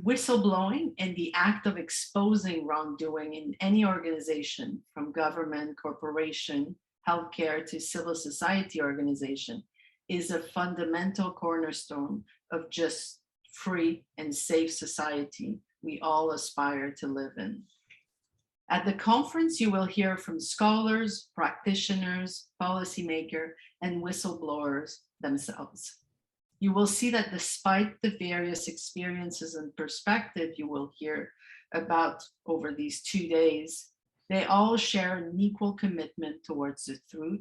Whistleblowing and the act of exposing wrongdoing in any organization, from government, corporation, healthcare to civil society organization, is a fundamental cornerstone of just free and safe society we all aspire to live in. At the conference, you will hear from scholars, practitioners, policymakers, and whistleblowers themselves. You will see that despite the various experiences and perspectives you will hear about over these 2 days, they all share an equal commitment towards the truth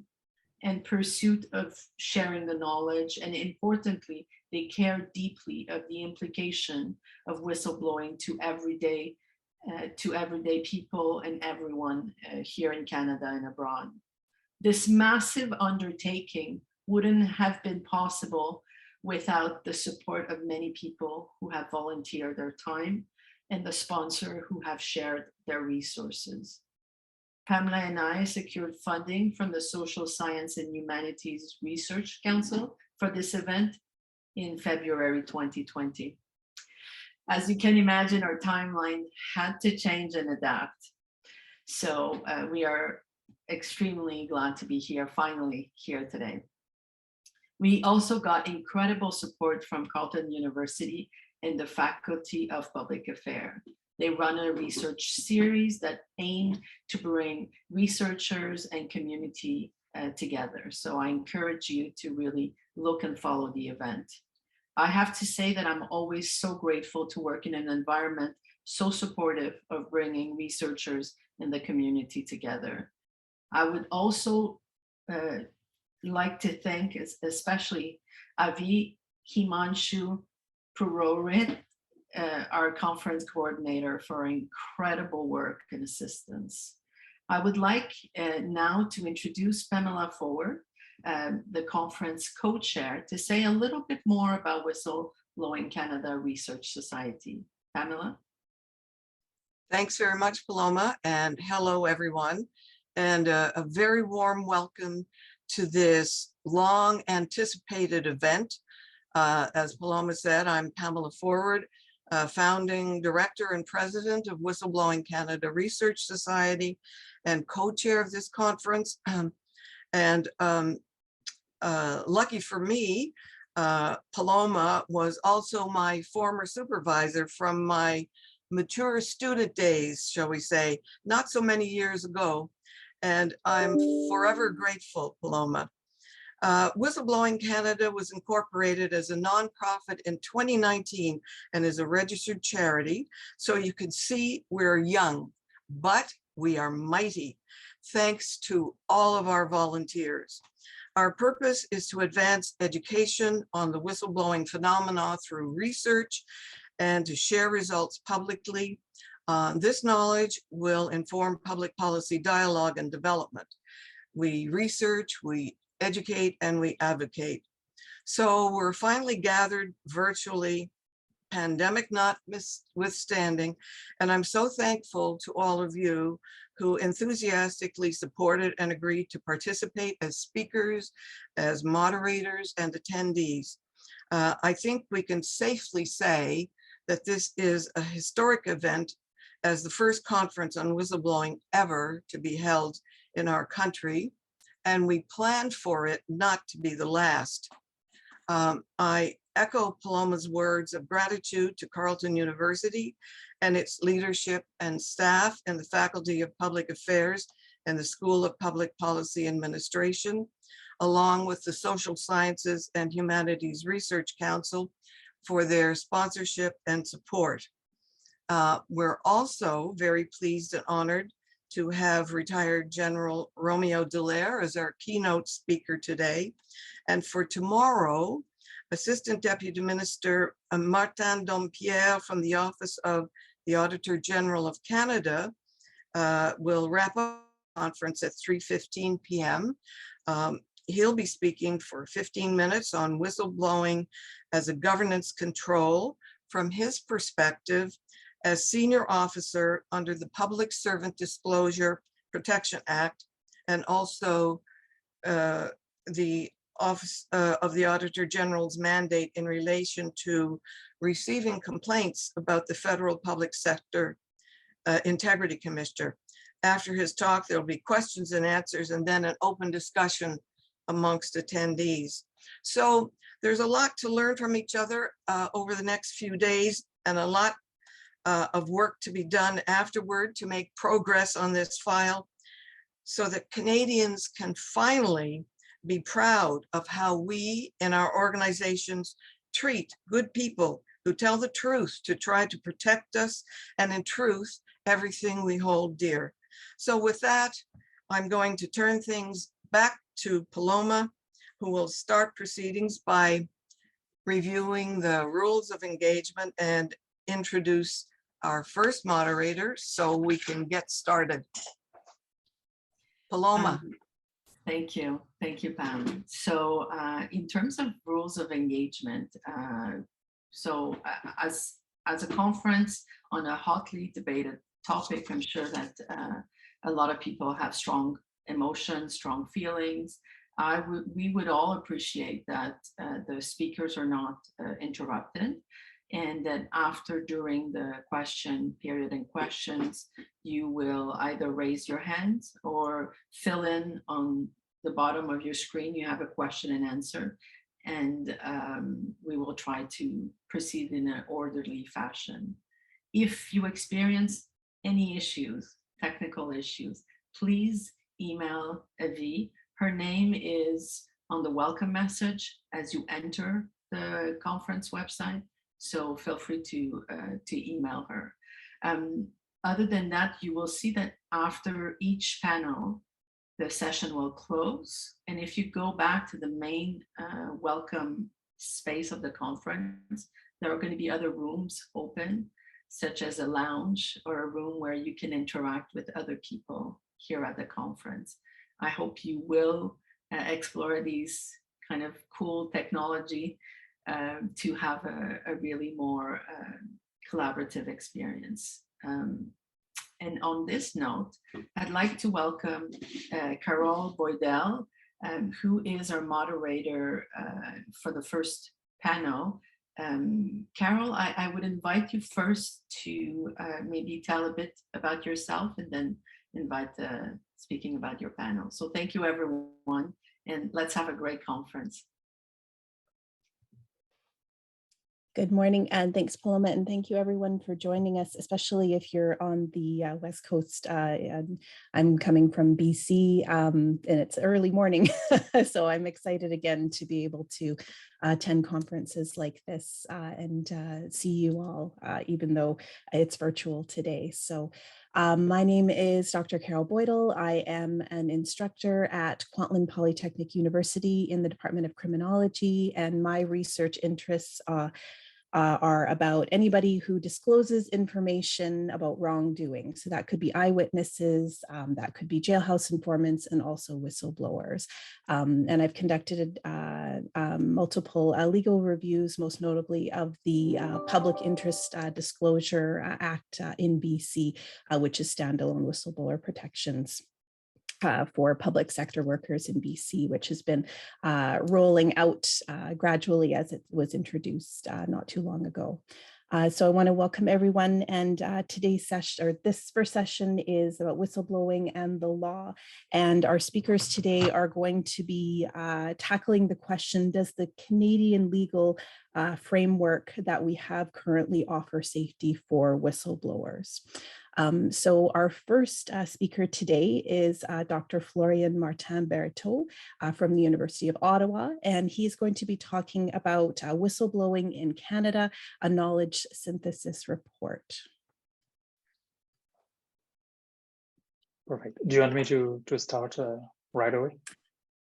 and pursuit of sharing the knowledge, and importantly, they care deeply of the implication of whistleblowing to everyday people and everyone here in Canada and abroad. This massive undertaking wouldn't have been possible without the support of many people who have volunteered their time and the sponsor who have shared their resources. Pamela and I secured funding from the Social Science and Humanities Research Council for this event in February 2020. As you can imagine, our timeline had to change and adapt. So we are extremely glad to be here, finally here today. We also got incredible support from Carleton University and the Faculty of Public Affairs. They run a research series that aimed to bring researchers and community together. So I encourage you to really look and follow the event. I have to say that I'm always so grateful to work in an environment so supportive of bringing researchers and the community together. I would also like to thank especially Avi Himanshu Purohit, our conference coordinator, for incredible work and assistance. I would like now to introduce Pamela Forward, the conference co-chair, to say a little bit more about Whistleblowing Canada Research Society. Pamela? Thanks very much, Paloma, and hello, everyone, and a very warm welcome to this long anticipated event. As Paloma said, I'm Pamela Forward, founding director and president of Whistleblowing Canada Research Society and co-chair of this conference. And lucky for me, Paloma was also my former supervisor from my mature student days, shall we say, not so many years ago. And I'm forever grateful, Paloma. Whistleblowing Canada was incorporated as a nonprofit in 2019 and is a registered charity. So you can see we're young, but we are mighty, thanks to all of our volunteers. Our purpose is to advance education on the whistleblowing phenomena through research and to share results publicly. This knowledge will inform public policy dialogue and development. We research, we educate, and we advocate. So we're finally gathered virtually, pandemic notwithstanding, and I'm so thankful to all of you who enthusiastically supported and agreed to participate as speakers, as moderators, and attendees. I think we can safely say that this is a historic event as the first conference on whistleblowing ever to be held in our country, and we planned for it not to be the last. I echo Paloma's words of gratitude to Carleton University and its leadership and staff and the Faculty of Public Affairs and the School of Public Policy Administration, along with the Social Sciences and Humanities Research Council for their sponsorship and support. We're also very pleased and honored to have retired General Romeo Dallaire as our keynote speaker today. And for tomorrow, Assistant Deputy Minister Martin-Bariteau from the Office of the Auditor General of Canada will wrap up the conference at 3:15 p.m. He'll be speaking for 15 minutes on whistleblowing as a governance control from his perspective as senior officer under the Public Servant Disclosure Protection Act, and also the Office of the Auditor General's mandate in relation to receiving complaints about the Federal Public Sector Integrity Commissioner. After his talk, there'll be questions and answers and then an open discussion amongst attendees. So there's a lot to learn from each other over the next few days, and a lot of work to be done afterward to make progress on this file so that Canadians can finally be proud of how we in our organizations treat good people who tell the truth to try to protect us, and in truth, everything we hold dear. So with that, I'm going to turn things back to Paloma, who will start proceedings by reviewing the rules of engagement and introduce our first moderator so we can get started. Paloma. Thank you, Pam. So in terms of rules of engagement, as a conference on a hotly debated topic, I'm sure that a lot of people have strong emotions, strong feelings. We would all appreciate that the speakers are not interrupted, and that after, during the question period and questions, you will either raise your hand or fill in on the bottom of your screen. You have a question and answer, and we will try to proceed in an orderly fashion. If you experience any issues, technical issues, please email Avi. Her name is on the welcome message as you enter the conference website, so feel free to email her. Other than that, you will see that after each panel, the session will close. And if you go back to the main welcome space of the conference, there are going to be other rooms open, such as a lounge or a room where you can interact with other people here at the conference. I hope you will explore these kind of cool technology to have a really more collaborative experience. And on this note, I'd like to welcome Carroll Boydel, who is our moderator for the first panel. Carroll, I would invite you first to maybe tell a bit about yourself and then invite speaking about your panel. So thank you, everyone, and let's have a great conference. Good morning, and thanks, Paloma, and thank you everyone for joining us, especially if you're on the West Coast. And I'm coming from BC, and it's early morning, so I'm excited again to be able to attend conferences like this and see you all, even though it's virtual today. So my name is Dr. Carroll Boydel. I am an instructor at Kwantlen Polytechnic University in the Department of Criminology, and my research interests are about anybody who discloses information about wrongdoing. So that could be eyewitnesses, that could be jailhouse informants, and also whistleblowers. And I've conducted multiple legal reviews, most notably of the Public Interest Disclosure Act in BC, which is standalone whistleblower protections for public sector workers in BC, which has been rolling out gradually as it was introduced not too long ago. So I want to welcome everyone, and today's session, or this first session, is about whistleblowing and the law. And our speakers today are going to be tackling the question, does the Canadian legal framework that we have currently offer safety for whistleblowers? So our first speaker today is Dr. Florian Martin-Bariteau from the University of Ottawa, and he's going to be talking about whistleblowing in Canada, a knowledge synthesis report. Perfect. Do you want me to start right away?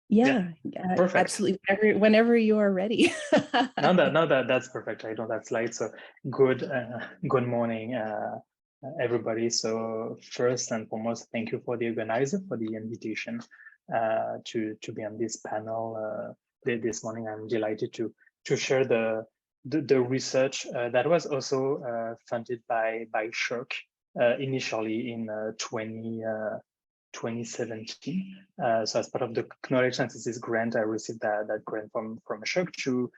Yeah, perfect. Absolutely. Whenever you are ready. That's perfect. I don't have slides. So good morning, everybody. So first and foremost, thank you for the organizer for the invitation to be on this panel this morning. I'm delighted to share the research that was also funded by SHIRK initially in 2017. So as part of the Knowledge Synthesis grant, I received that grant from Ashok to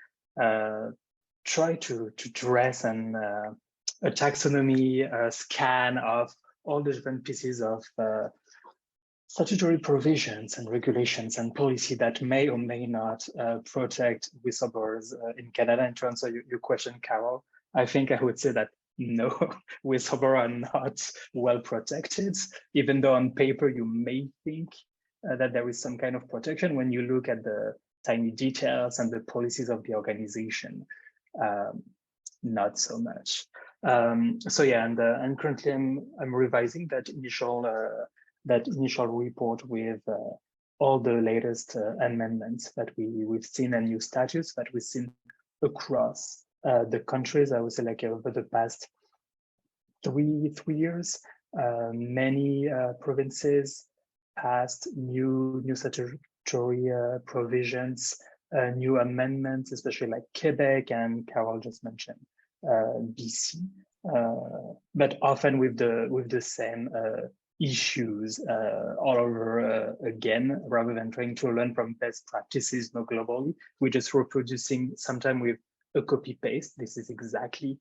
try to dress and a taxonomy scan of all the different pieces of statutory provisions and regulations and policy that may or may not protect whistleblowers in Canada. In terms of your question, Carroll, I think I would say that no, whistleblowers are not well protected, even though on paper you may think that there is some kind of protection when you look at the tiny details and the policies of the organization. Not so much. So yeah, and currently I'm revising that initial report with all the latest amendments that we've seen and new statutes that we've seen across the countries. I would say like over the past three years, many provinces passed new statutory provisions, new amendments, especially like Quebec and Carroll just mentioned BC, but often with the same issues all over again, rather than trying to learn from best practices globally. We're just reproducing, sometimes with a copy paste. This is exactly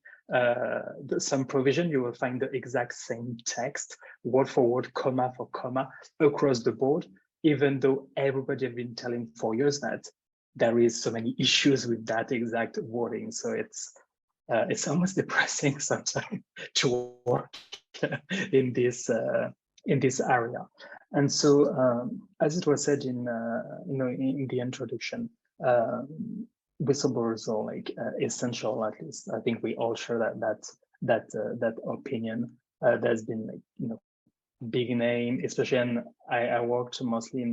some provision. You will find the exact same text, word for word, comma for comma, across the board, even though everybody have been telling for years that there is so many issues with that exact wording. So it's almost depressing sometimes to work in this area. And so, as it was said in in the introduction, whistleblowers are like essential. At least I think we all share that opinion. There's been like big name, especially, and I worked mostly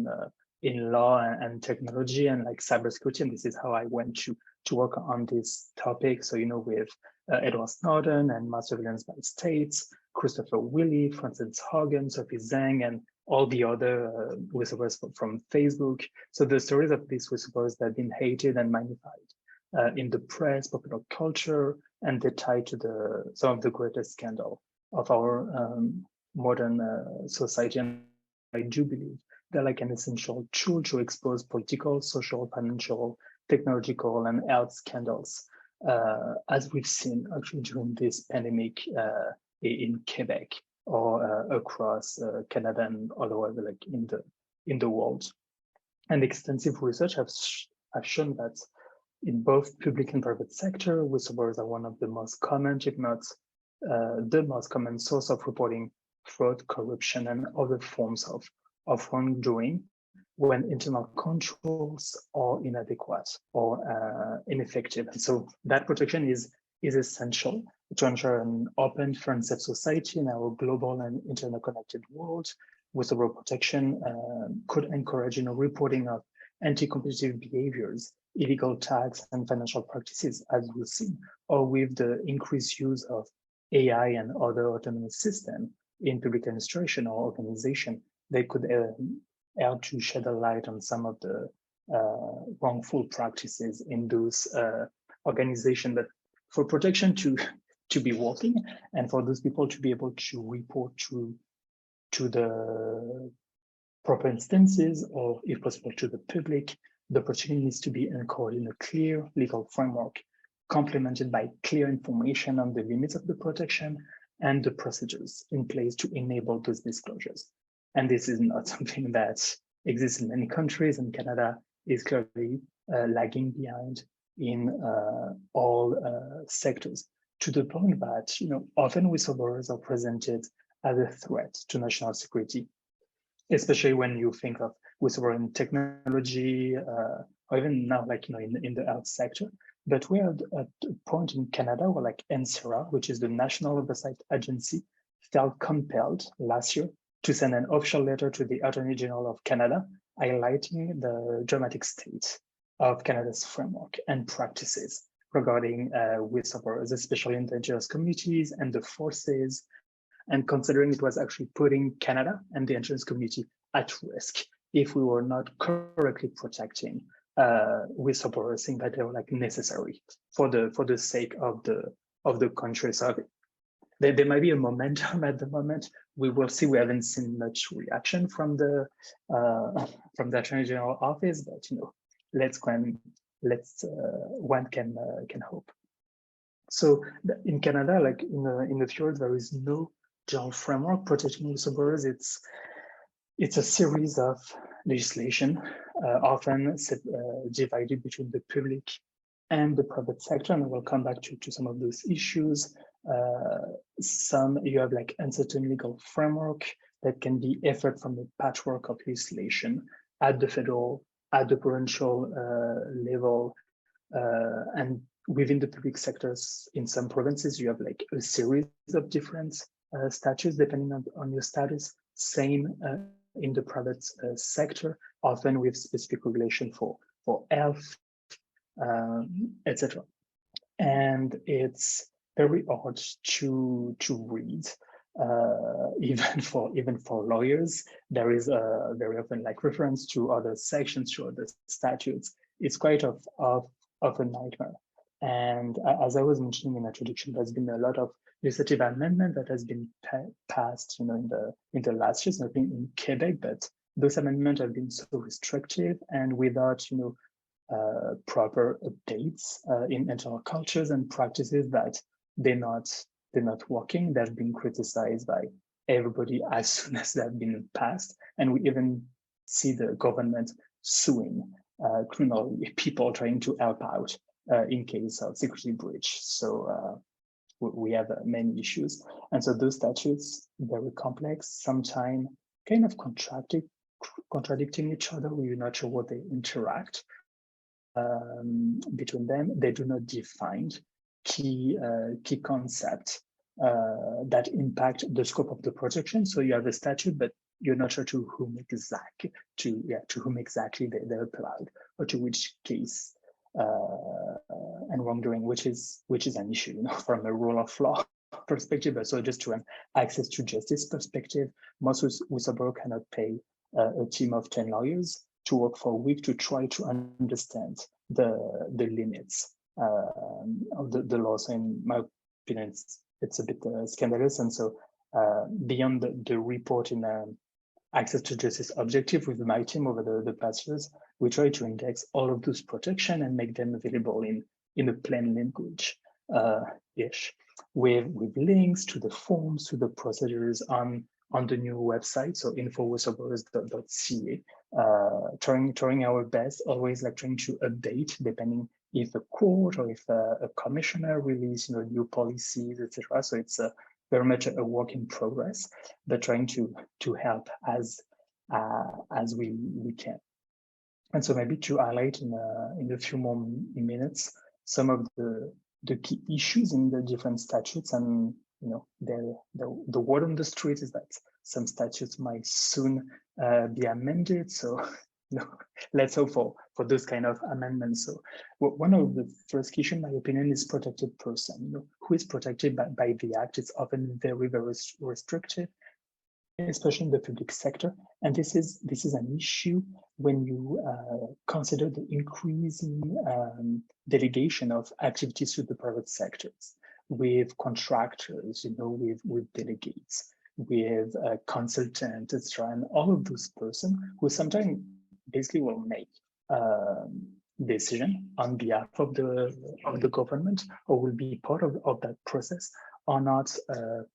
in law and technology and like cybersecurity, and this is how I went to work on this topic. So with Edward Snowden and mass surveillance by states, Christopher Willey, Frances Haugen, Sophie Zhang, and all the other whistleblowers from Facebook. So the stories of these whistleblowers that have been hated and magnified in the press, popular culture, and they tie to some of the greatest scandal of our modern society. And I do believe they're like an essential tool to expose political, social, financial, technological, and health scandals, as we've seen actually during this pandemic in Quebec or across Canada and otherwise, like in the world. And extensive research have shown that in both public and private sector, whistleblowers are one of the most common, if not the most common source of reporting fraud, corruption, and other forms of wrongdoing when internal controls are inadequate or ineffective. And so that protection is essential to ensure an open, fair, and safe society in our global and interconnected world. Whistleblower protection could encourage reporting of anti-competitive behaviors, illegal tax and financial practices, as we've seen, or with the increased use of AI and other autonomous systems in public administration or organization. They could help to shed a light on some of the wrongful practices in those organizations. But for protection to be working and for those people to be able to report to the proper instances, or if possible to the public, the protection needs to be encoded in a clear legal framework, complemented by clear information on the limits of the protection and the procedures in place to enable those disclosures. And this is not something that exists in many countries, and Canada is clearly lagging behind in all sectors, to the point that often whistleblowers are presented as a threat to national security, especially when you think of whistleblower in technology, or even now, like in the health sector. But we're at a point in Canada where like NCERA, which is the National Oversight Agency, felt compelled last year to send an official letter to the Attorney General of Canada, highlighting the dramatic state of Canada's framework and practices regarding whistleblowers, especially in the indigenous communities and the forces, and considering it was actually putting Canada and the indigenous community at risk if we were not correctly protecting whistleblowers, saying that they were like necessary for the sake of the country. So there might be a momentum at the moment. We will see. We haven't seen much reaction from the Attorney General office, but one can hope. So in Canada, like in the field, there is no general framework protecting whistleblowers. It's a series of legislation, often divided between the public and the private sector, and we'll come back to some of those issues. Some you have like uncertain legal framework that can be effort from a patchwork of legislation at the federal, at the provincial level, and within the public sectors. In some provinces, you have like a series of different statutes depending on your status. Same in the private sector, often with specific regulation for health, etc. And it's very hard to read, even for lawyers. There is very often like reference to other sections, to other statutes. It's quite of a nightmare. And as I was mentioning in the introduction, there's been a lot of legislative amendment that has been passed, in the last years, not in Quebec, but those amendments have been so restrictive and without, proper updates in internal cultures and practices that they're not working. They've been criticized by everybody as soon as they've been passed, and we even see the government suing criminally people trying to help out in case of security breach. So we have many issues, and so those statutes very complex, sometimes kind of contradicting each other. We're not sure what they interact between them. They do not define key concepts that impact the scope of the protection. So you have a statute, but you're not sure to whom exactly they applied, or to which case and wrongdoing, which is an issue, from a rule of law perspective, but so just to an access to justice perspective. Most whistleblowers cannot pay a team of 10 lawyers to work for a week to try to understand the limits of the law. So in my opinion, it's a bit scandalous. And so beyond the report in access to justice objective with my team over the past years, we try to index all of those protection and make them available in a plain language ish, with links to the forms, to the procedures on the new website, so info-whistleblowers.ca. Trying our best, always like trying to update depending if a court or if a commissioner release new policies, etc. So it's very much a work in progress, but trying to help as we can. And so maybe to highlight in a few more minutes some of the key issues in the different statutes. And the word on the street is that some statutes might soon be amended. So let's hope for those kind of amendments. So one of the first issues, in my opinion, is protected person. Who is protected by the act? It's often very, very restrictive, especially in the public sector. And this is an issue when you consider the increasing delegation of activities to the private sectors, with contractors, with delegates, with consultants, etc., and all of those persons who sometimes basically will make decision on behalf of the government, or will be part of that process, are not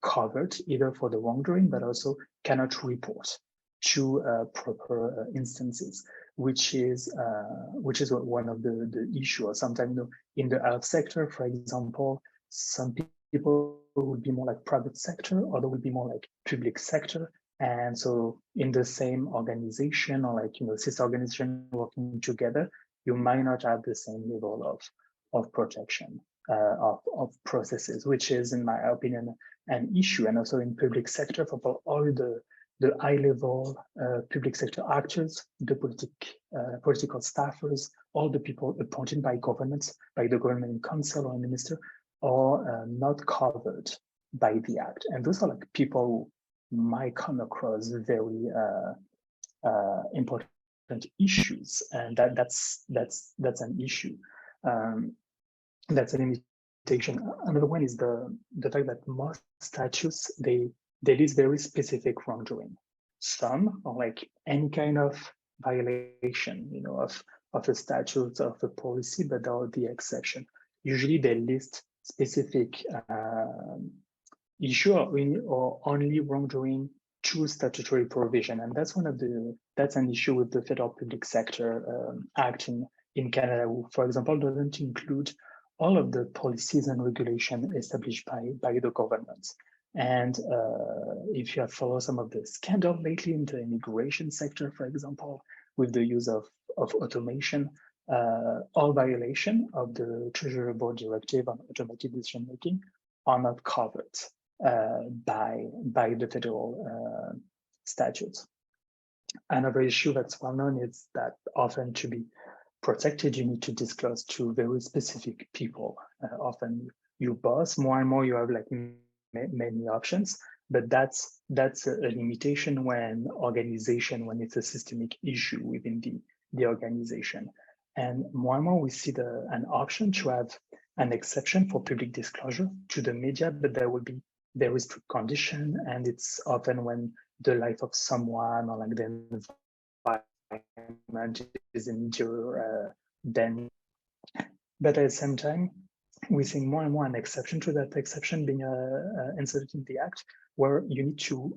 covered either for the wrongdoing, but also cannot report to proper instances, which is one of the issues. Sometimes in the health sector, for example, some people will be more like private sector, or they will be more like public sector. And so in the same organization, or sister organization working together, you might not have the same level of protection of processes, which is, in my opinion, an issue. And also in public sector, for all the high level public sector actors, the political staffers, all the people appointed by governments, by the government council or minister, are not covered by the act. And those are like people who might come across very important issues, and that's an issue. That's a Another one is the fact that most statutes, they list very specific wrongdoing. Some are like any kind of violation, of a statute, of a policy, but they are the exception. Usually they list specific issue or only wrongdoing to statutory provision. And that's an issue with the Federal Public Sector Act in Canada, who, for example, doesn't include all of the policies and regulation established by the government. And if you have followed some of the scandal lately in the immigration sector, for example, with the use of automation, all violation of the Treasury Board Directive on automated decision making are not covered by the federal statutes. Another issue that's well known is that often to be protected, you need to disclose to very specific people. Often your boss, more and more you have like many options, but that's a limitation when it's a systemic issue within the organization. And more we see an option to have an exception for public disclosure to the media, but there is strict condition, and it's often when the life of someone or like the environment is in danger, then. But at the same time, we're seeing more and more an exception to that exception being inserted in the Act, where you need to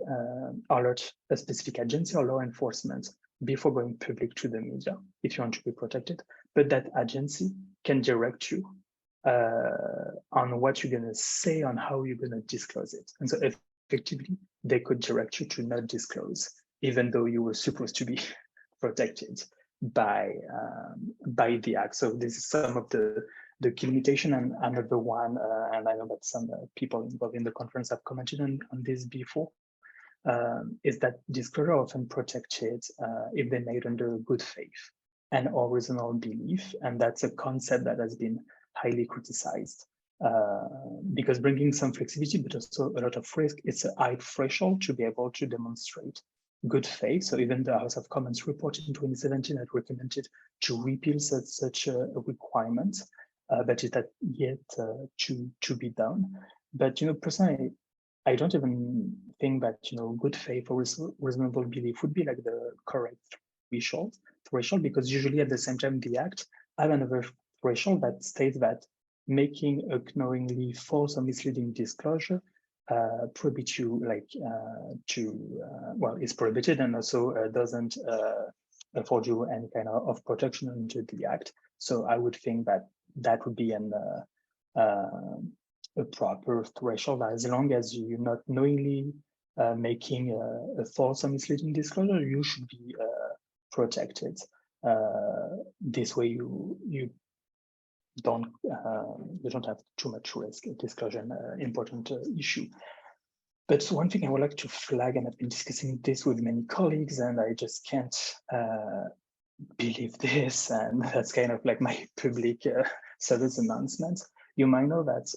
alert a specific agency or law enforcement before going public to the media if you want to be protected. But that agency can direct you on what you're going to say, on how you're going to disclose it. And so effectively, they could direct you to not disclose, even though you were supposed to be protected by the Act. So this is some of the key limitation. And another one, and I know that some people involved in the conference have commented on this before, is that disclosure often protected if they're made under good faith and or reasonable belief. And that's a concept that has been highly criticized because bringing some flexibility, but also a lot of risk, it's a high threshold to be able to demonstrate good faith. So even the House of Commons report in 2017 had recommended to repeal such a requirement, but it had yet to be done. But personally, I don't even think that good faith or reasonable belief would be like the correct threshold, because usually at the same time the Act have another threshold that states that making a knowingly false or misleading disclosure prohibits you is prohibited, and also doesn't afford you any kind of protection under the Act. So I would think that would be a proper threshold, as long as you're not knowingly making a false or misleading disclosure, you should be protected. This way you don't have too much risk. Disclosure, important issue. But one thing I would like to flag, and I've been discussing this with many colleagues, and I just can't believe this, and that's kind of like my public service announcement. You might know that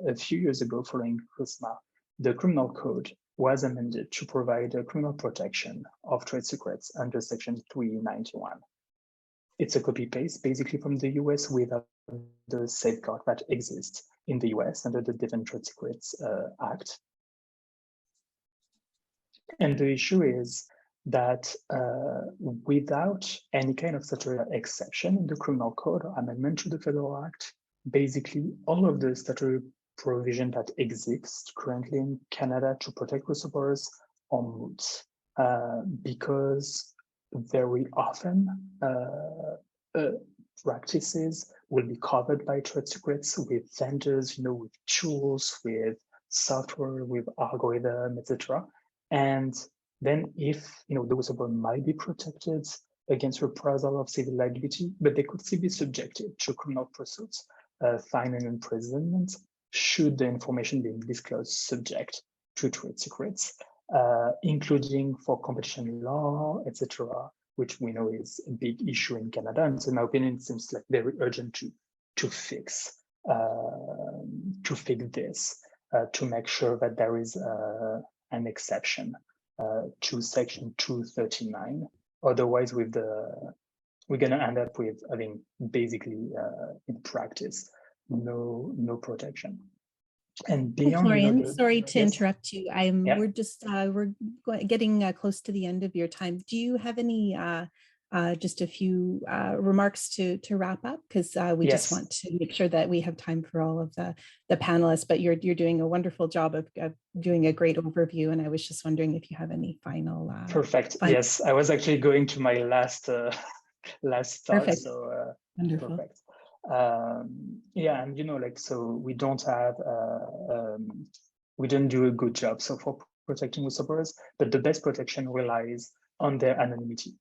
a few years ago, following CUSMA, the criminal code was amended to provide a criminal protection of trade secrets under Section 391. It's a copy-paste basically from the US without the safeguard that exists in the US under the Devine Trade Secrets Act. And the issue is that without any kind of statutory exception in the criminal code or amendment to the Federal Act, basically all of the statutory provision that exists currently in Canada to protect whistleblowers are moot, because very often practices will be covered by trade secrets with vendors, with tools, with software, with algorithm, etc. And then if the whistleblower might be protected against reprisal of civil liability, but they could still be subjected to criminal pursuits, fine and imprisonment, should the information being disclosed subject to trade secrets, including for competition law, etc., which we know is a big issue in Canada. And so in my opinion, it seems like very urgent to fix this, to make sure that there is an exception to Section 239. Otherwise, we're going to end up with, basically in practice, no protection. And Hey, beyond, Florian, sorry to yes, interrupt you. yeah. We're getting close to the end of your time. Do you have any just a few remarks to wrap up? Because we just Yes. want to make sure that we have time for all of the panelists. But you're doing a wonderful job of doing a great overview, and I was just wondering if you have any final. Perfect. Yes, I was actually going to my last last thought. Perfect. So Wonderful. perfect. Yeah, and like, so we don't have we don't do a good job so for protecting whistleblowers, but the best protection relies on their anonymity,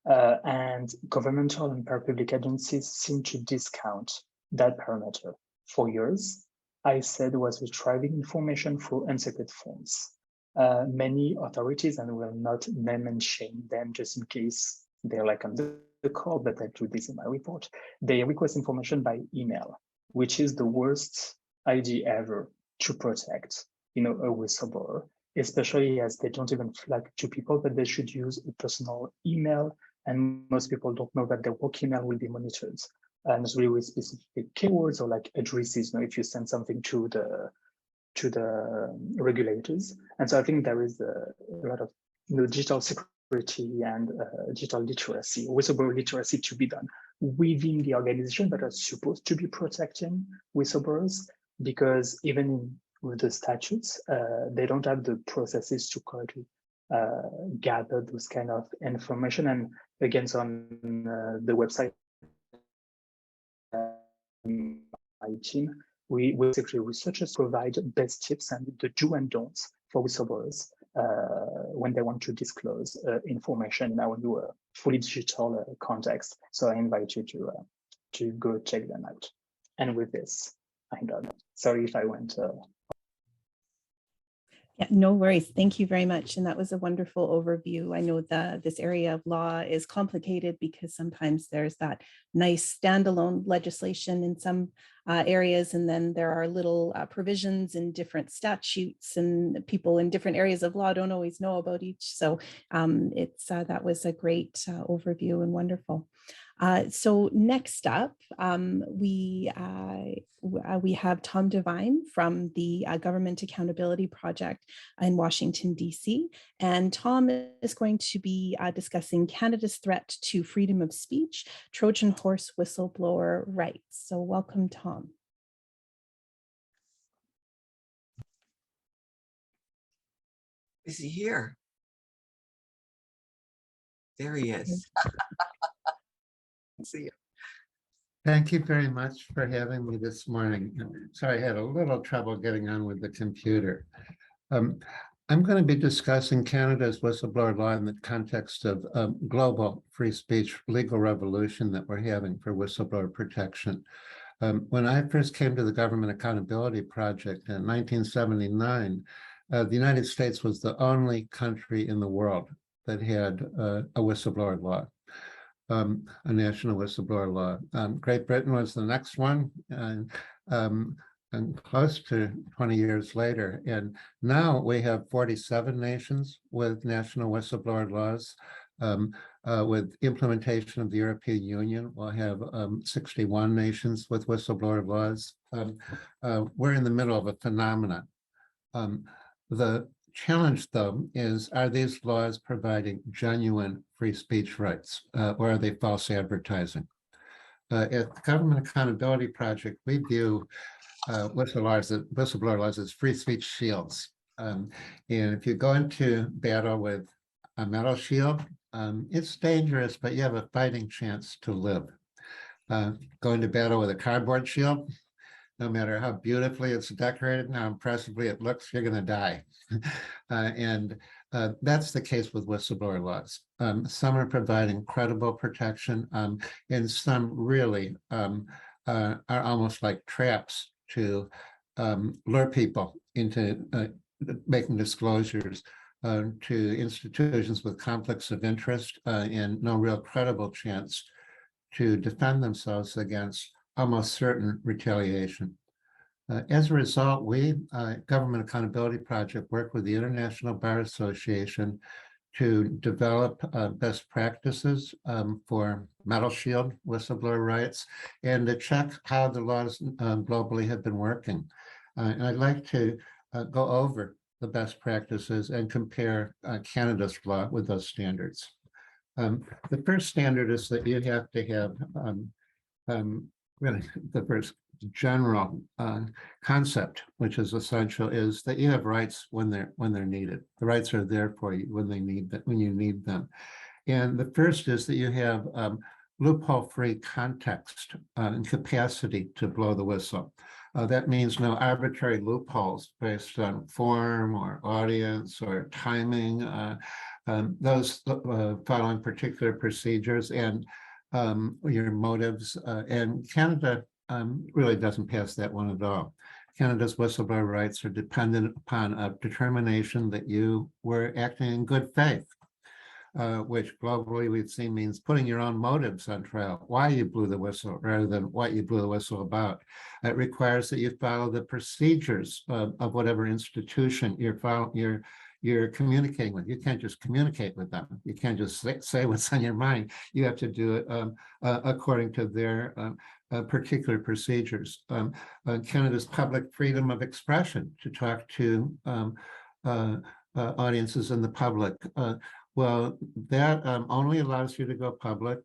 and governmental and parapublic agencies seem to discount that parameter. For years, I said was retrieving information through unsecret forms. Many authorities, and will not name and shame them just in case they're like on the call, but I do this in my report. They request information by email, which is the worst idea ever to protect, a whistleblower, especially as they don't even flag to people that they should use a personal email. And most people don't know that their work email will be monitored. And it's really with specific keywords or like addresses, if you send something to the regulators. And so I think there is a lot of digital security and digital literacy, whistleblower literacy to be done within the organization that are supposed to be protecting whistleblowers, because even with the statutes, they don't have the processes to correctly gather those kind of information. And again, so on the website, my team, we security researchers provide best tips and the do and don'ts for whistleblowers when they want to disclose information in our new fully digital context. So I invite you to go check them out. And with this, I'm done. Sorry if I went. Yeah, no worries. Thank you very much. And that was a wonderful overview. I know that this area of law is complicated because sometimes there's that nice standalone legislation in some areas, and then there are little provisions in different statutes, and people in different areas of law don't always know about each. So that was a great overview and wonderful. So next up, we have Tom Devine from the Government Accountability Project in Washington, D.C. And Tom is going to be discussing Canada's threat to freedom of speech, Trojan horse whistleblower rights. So welcome, Tom. Is he here? There he is. See you. Thank you very much for having me this morning. Sorry, I had a little trouble getting on with the computer. I'm going to be discussing Canada's whistleblower law in the context of global free speech legal revolution that we're having for whistleblower protection. When I first came to the Government Accountability Project in 1979, the United States was the only country in the world that had a whistleblower law. A national whistleblower law. Great Britain was the next one, and close to 20 years later. And now we have 47 nations with national whistleblower laws. With implementation of the European Union, we'll have 61 nations with whistleblower laws. We're in the middle of a phenomenon. The challenge, though, is, are these laws providing genuine free speech rights, or are they false advertising? At the Government Accountability Project, we view whistleblower laws as free speech shields. And if you go into battle with a metal shield, it's dangerous, but you have a fighting chance to live. Going to battle with a cardboard shield, no matter how beautifully it's decorated and how impressively it looks, you're going to die. And that's the case with whistleblower laws. Some are providing credible protection, and some really are almost like traps to lure people into making disclosures to institutions with conflicts of interest and no real credible chance to defend themselves against almost certain retaliation. As a result, we, Government Accountability Project, work with the International Bar Association to develop best practices for metal shield whistleblower rights and to check how the laws globally have been working. And I'd like to go over the best practices and compare Canada's law with those standards. The first standard is that you have to have really the first general concept, which is essential, is that you have rights when they're needed. The rights are there for you when you need them. And the first is that you have loophole-free context and capacity to blow the whistle. That means no arbitrary loopholes based on form or audience or timing. Those following particular procedures and your motives. And Canada really doesn't pass that one at all. Canada's whistleblower rights are dependent upon a determination that you were acting in good faith, which globally we've seen means putting your own motives on trial, why you blew the whistle rather than what you blew the whistle about. It requires that you follow the procedures of whatever institution you're communicating with. You can't just communicate with them. You can't just say what's on your mind. You have to do it according to their particular procedures. Canada's public freedom of expression to talk to audiences in the public. Well, that only allows you to go public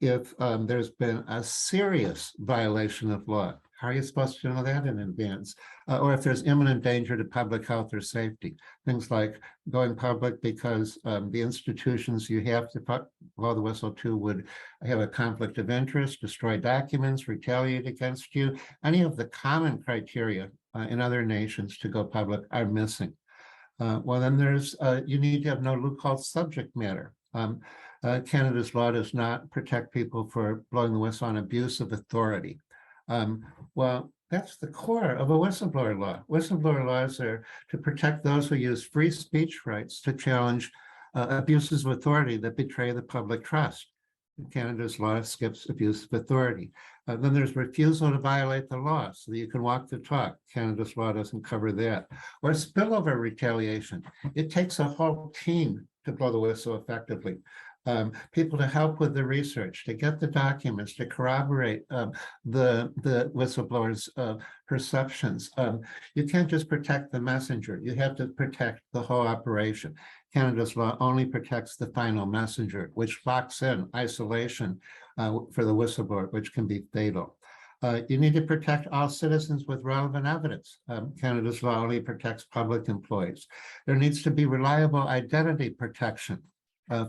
if there's been a serious violation of law. How are you supposed to know that in advance? Or if there's imminent danger to public health or safety. Things like going public because the institutions you have to blow the whistle to would have a conflict of interest, destroy documents, retaliate against you. Any of the common criteria in other nations to go public are missing. Well, then there's, you need to have no loophole subject matter. Canada's law does not protect people for blowing the whistle on abuse of authority. Well, that's the core of a whistleblower law. Whistleblower laws are to protect those who use free speech rights to challenge abuses of authority that betray the public trust. Canada's law skips abuse of authority. Then there's refusal to violate the law so that you can walk the talk. Canada's law doesn't cover that. Or spillover retaliation. It takes a whole team to blow the whistle effectively. People to help with the research, to get the documents, to corroborate the whistleblower's perceptions. You can't just protect the messenger. You have to protect the whole operation. Canada's law only protects the final messenger, which locks in isolation for the whistleblower, which can be fatal. You need to protect all citizens with relevant evidence. Canada's law only protects public employees. There needs to be reliable identity protection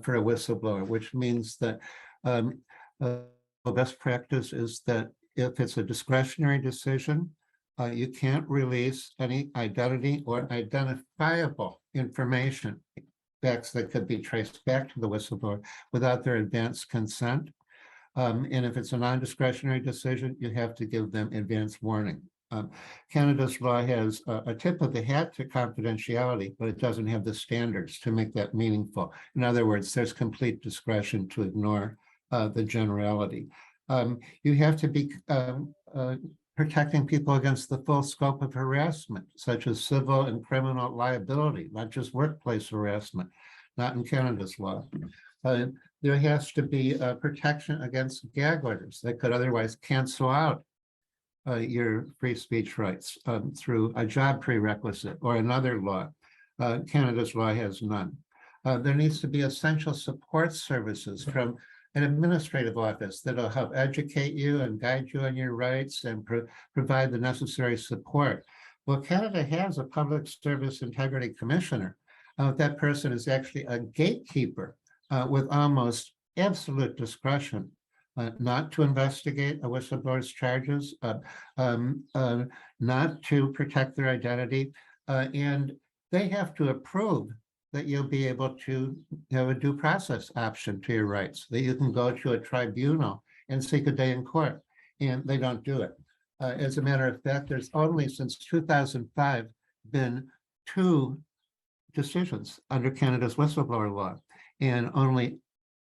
for a whistleblower, which means that the best practice is that if it's a discretionary decision, you can't release any identity or identifiable information facts that could be traced back to the whistleblower without their advance consent. And if it's a non-discretionary decision, you have to give them advance warning. Canada's law has a tip of the hat to confidentiality, but it doesn't have the standards to make that meaningful. In other words, there's complete discretion to ignore the generality. You have to be protecting people against the full scope of harassment, such as civil and criminal liability, not just workplace harassment, not in Canada's law. There has to be protection against gag orders that could otherwise cancel out your free speech rights through a job prerequisite or another law. Canada's law has none. There needs to be essential support services from an administrative office that'll help educate you and guide you on your rights and provide the necessary support. Well, Canada has a public service integrity commissioner. That person is actually a gatekeeper with almost absolute discretion. Not to investigate a whistleblower's charges, not to protect their identity, and they have to approve that you'll be able to have a due process option to your rights, that you can go to a tribunal and seek a day in court, and they don't do it. As a matter of fact, there's only since 2005 been 2 decisions under Canada's whistleblower law, and only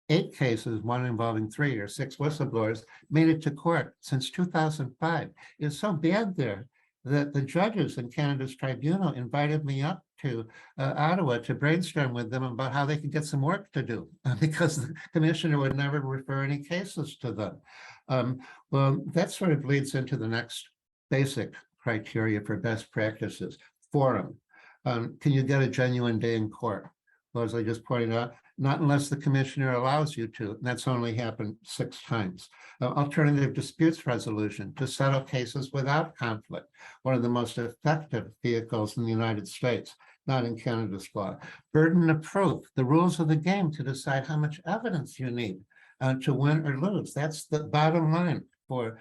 8 cases, one involving 3 or 6 whistleblowers, made it to court since 2005. It's so bad there that the judges in Canada's tribunal invited me up to Ottawa to brainstorm with them about how they could get some work to do because the commissioner would never refer any cases to them. Well, that sort of leads into the next basic criteria for best practices. Forum. Can you get a genuine day in court? Well, as I just pointed out, not unless the commissioner allows you to, and that's only happened 6 times. Alternative disputes resolution to settle cases without conflict, one of the most effective vehicles in the United States, not in Canada's law. Burden of proof, the rules of the game to decide how much evidence you need to win or lose. That's the bottom line for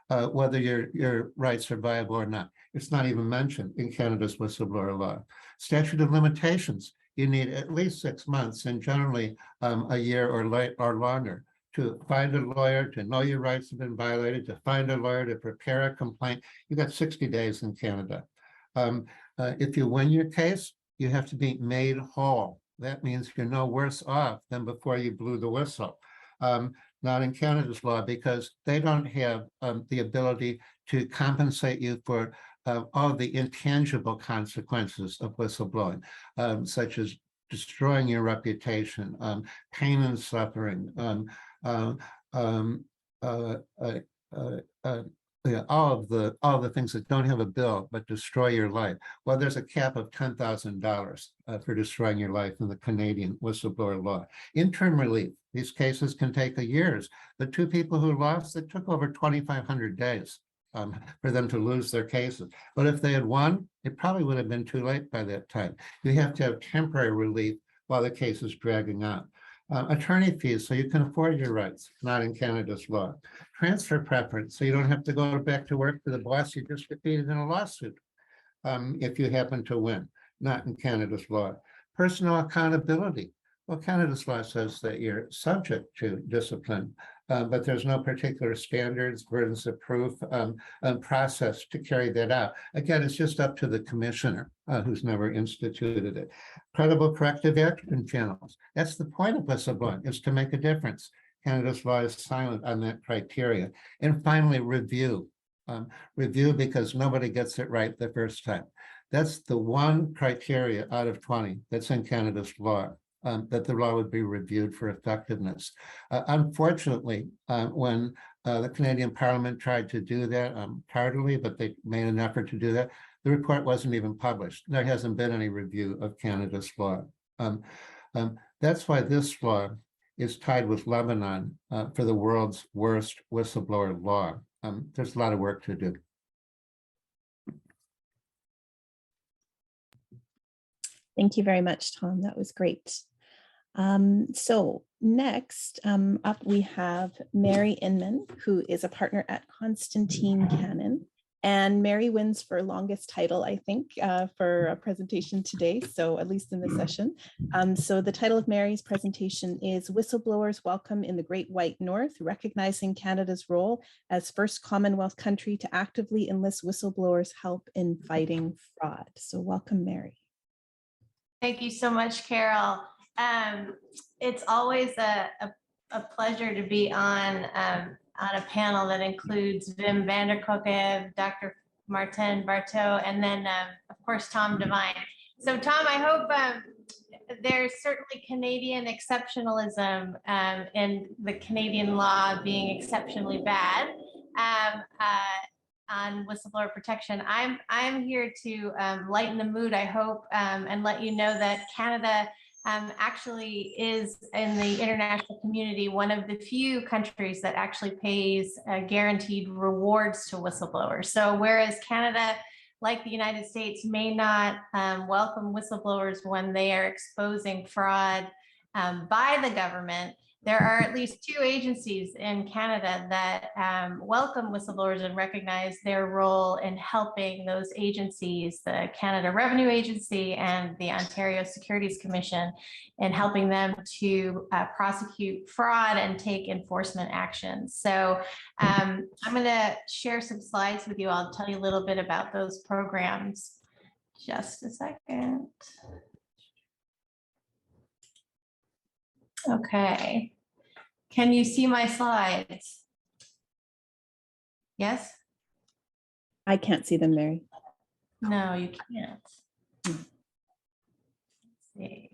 whether your rights are viable or not. It's not even mentioned in Canada's whistleblower law. Statute of limitations, you need at least 6 months and generally a year or longer to find a lawyer, to know your rights have been violated, to find a lawyer, to prepare a complaint. You got 60 days in Canada. If you win your case, you have to be made whole. That means you're no worse off than before you blew the whistle. Not in Canada's law, because they don't have the ability to compensate you for all the intangible consequences of whistleblowing, such as destroying your reputation, pain and suffering, all the things that don't have a bill but destroy your life. Well, there's a cap of $10,000 for destroying your life in the Canadian whistleblower law. Interim relief, these cases can take years. The 2 people who lost, it took over 2,500 days for them to lose their cases. But if they had won, it probably would have been too late by that time. You have to have temporary relief while the case is dragging out. Attorney fees, so you can afford your rights, not in Canada's law. Transfer preference, so you don't have to go back to work for the boss you just defeated in a lawsuit if you happen to win, not in Canada's law. Personal accountability. Well, Canada's law says that you're subject to discipline, but there's no particular standards, burdens of proof, process to carry that out. Again, it's just up to the commissioner who's never instituted it. Credible corrective action channels. That's the point of whistleblowing, is to make a difference. Canada's law is silent on that criteria. And finally, review. Review because nobody gets it right the first time. That's the one criteria out of 20 that's in Canada's law. That the law would be reviewed for effectiveness. Unfortunately, when the Canadian Parliament tried to do that tardily, but they made an effort to do that, the report wasn't even published. There hasn't been any review of Canada's law. That's why this law is tied with Lebanon for the world's worst whistleblower law. There's a lot of work to do. Thank you very much, Tom. That was great. So next up, we have Mary Inman, who is a partner at Constantine Cannon. And Mary wins for longest title, I think, for a presentation today, so at least in this session. So the title of Mary's presentation is Whistleblowers Welcome in the Great White North, Recognizing Canada's Role as First Commonwealth Country to Actively Enlist Whistleblowers' Help in Fighting Fraud. So welcome, Mary. Thank you so much, Carol. It's always a pleasure to be on a panel that includes Vandekerckhove, Dr. Martin-Bariteau, and then, of course, Tom Devine. So, Tom, I hope there's certainly Canadian exceptionalism in the Canadian law being exceptionally bad on whistleblower protection. I'm here to lighten the mood, I hope, and let you know that Canada actually is in the international community one of the few countries that actually pays guaranteed rewards to whistleblowers. So whereas Canada, like the United States, may not welcome whistleblowers when they are exposing fraud by the government, there are at least 2 agencies in Canada that welcome whistleblowers and recognize their role in helping those agencies, the Canada Revenue Agency and the Ontario Securities Commission, in helping them to prosecute fraud and take enforcement actions. So I'm going to share some slides with you. I'll tell you a little bit about those programs. Just a second. Okay. Can you see my slides? Yes? I can't see them, Mary. No, you can't. see.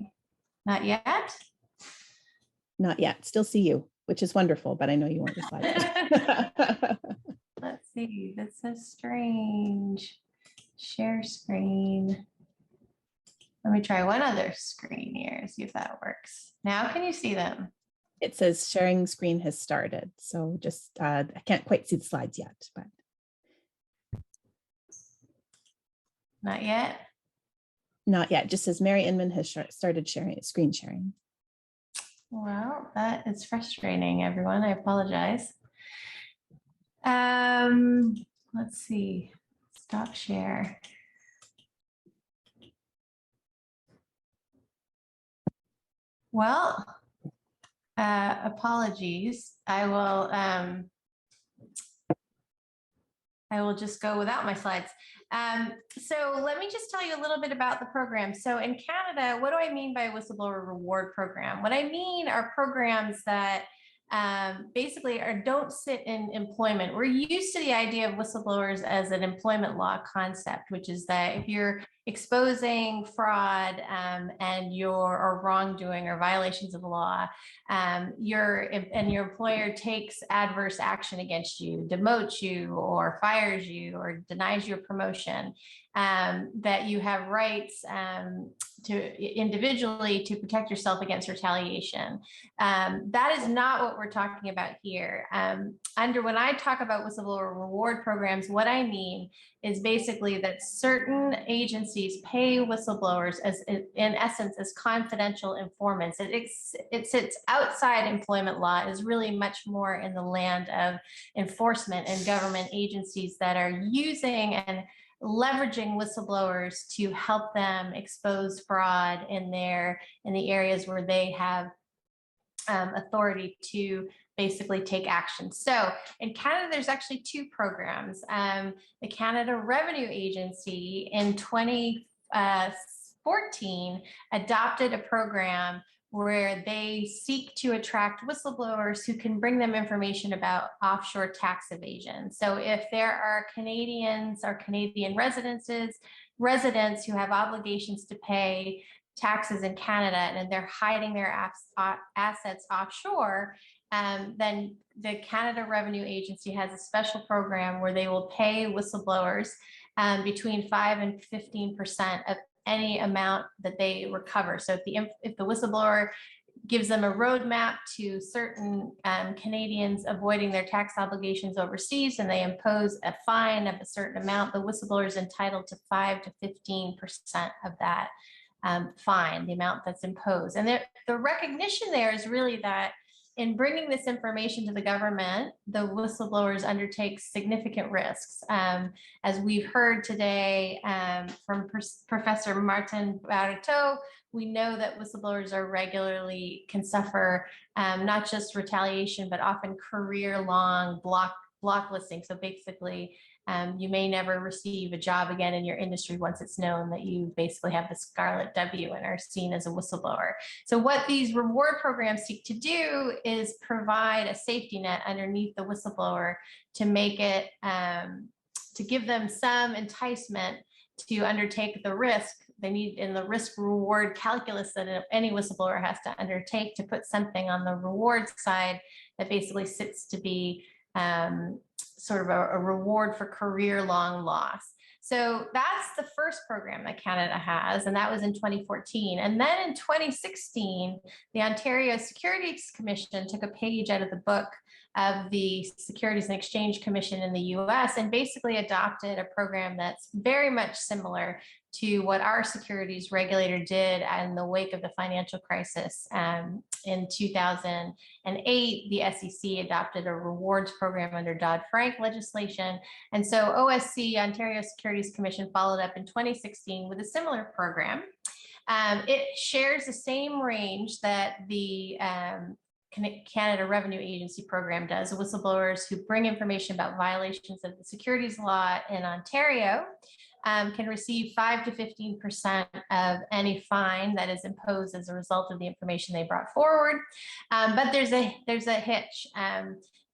Not yet? Not yet. Still see you, which is wonderful, but I know you want your slides. Let's see. This is strange. Share screen. Let me try one other screen here, see if that works. Now, can you see them? It says sharing screen has started. So just, I can't quite see the slides yet, but. Not yet? Not yet. Just says Mary Inman has started sharing, screen sharing. Well, that is frustrating, everyone. I apologize. Let's see. Stop share. Well, apologies. I will just go without my slides. So let me just tell you a little bit about the program. So in Canada, what do I mean by a whistleblower reward program? What I mean are programs that basically don't sit in employment. We're used to the idea of whistleblowers as an employment law concept, which is that if you're exposing fraud or wrongdoing or violations of the law, your employer takes adverse action against you, demotes you or fires you or denies you a promotion, that you have rights to individually to protect yourself against retaliation. That is not what we're talking about here. When I talk about whistleblower reward programs, what I mean is basically that certain agencies pay whistleblowers as, in essence, as confidential informants. It sits outside employment law, is really much more in the land of enforcement and government agencies that are using and leveraging whistleblowers to help them expose fraud in the areas where they have authority to basically take action. So in Canada, there's actually two programs. The Canada Revenue Agency in 2014 adopted a program where they seek to attract whistleblowers who can bring them information about offshore tax evasion. So if there are Canadians or Canadian residents who have obligations to pay taxes in Canada and they're hiding their assets offshore, then the Canada Revenue Agency has a special program where they will pay whistleblowers between 5 and 15% of any amount that they recover. So if the whistleblower gives them a roadmap to certain Canadians avoiding their tax obligations overseas and they impose a fine of a certain amount, the whistleblower is entitled to 5 to 15% of that fine, the amount that's imposed. And the recognition there is really that in bringing this information to the government, the whistleblowers undertake significant risks. As we've heard today from Professor Martin-Bariteau, we know that whistleblowers can suffer not just retaliation, but often career-long blocklisting. So basically, you may never receive a job again in your industry once it's known that you basically have the scarlet W and are seen as a whistleblower. So what these reward programs seek to do is provide a safety net underneath the whistleblower to make it, to give them some enticement to undertake the risk they need in the risk reward calculus that any whistleblower has to undertake, to put something on the reward side that basically sits to be sort of a reward for career-long loss. So that's the first program that Canada has, and that was in 2014. And then in 2016, the Ontario Securities Commission took a page out of the book of the Securities and Exchange Commission in the US and basically adopted a program that's very much similar to what our securities regulator did in the wake of the financial crisis. In 2008, the SEC adopted a rewards program under Dodd-Frank legislation. And so OSC, Ontario Securities Commission, followed up in 2016 with a similar program. It shares the same range that the Canada Revenue Agency program does. Whistleblowers who bring information about violations of the securities law in Ontario can receive 5 to 15% of any fine that is imposed as a result of the information they brought forward. But there's a hitch.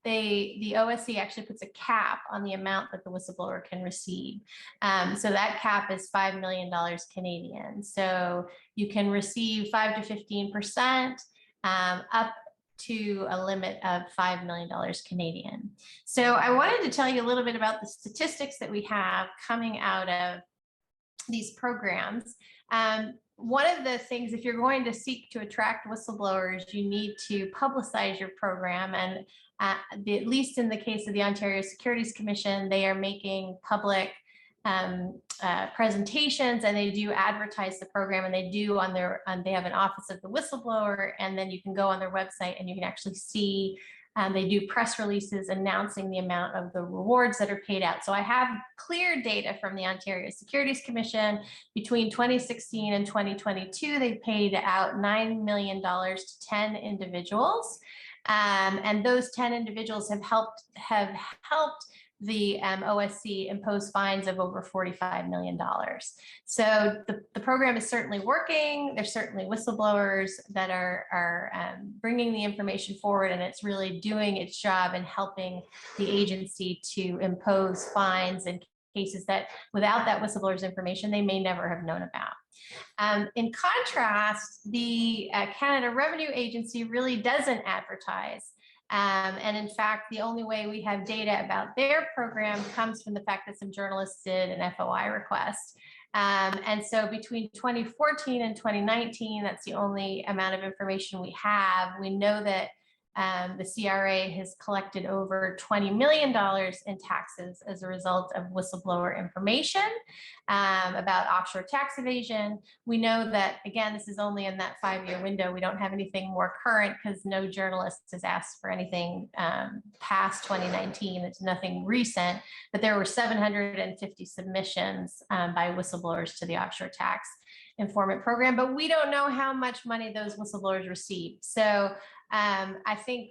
the OSC actually puts a cap on the amount that the whistleblower can receive. So that cap is $5 million Canadian. So you can receive 5 to 15% up to a limit of $5 million Canadian. So I wanted to tell you a little bit about the statistics that we have coming out of these programs. One of the things, if you're going to seek to attract whistleblowers, you need to publicize your program. And at least in the case of the Ontario Securities Commission, they are making public presentations, and they do advertise the program, and they do on their, they have an office of the whistleblower, and then you can go on their website and you can actually see, they do press releases announcing the amount of the rewards that are paid out. So I have clear data from the Ontario Securities Commission. Between 2016 and 2022, they paid out $9 million to 10 individuals. And those 10 individuals have helped the OSC impose fines of over $45 million. So the program is certainly working. There's certainly whistleblowers that are bringing the information forward, and it's really doing its job in helping the agency to impose fines in cases that without that whistleblower's information, they may never have known about. In contrast, the Canada Revenue Agency really doesn't advertise. And in fact, the only way we have data about their program comes from the fact that some journalists did an FOI request. And so between 2014 and 2019, that's the only amount of information we have. We know that the CRA has collected over $20 million in taxes as a result of whistleblower information about offshore tax evasion. We know that, again, this is only in that 5-year window. We don't have anything more current because no journalist has asked for anything past 2019. It's nothing recent, but there were 750 submissions by whistleblowers to the offshore tax informant program, but we don't know how much money those whistleblowers received. So I think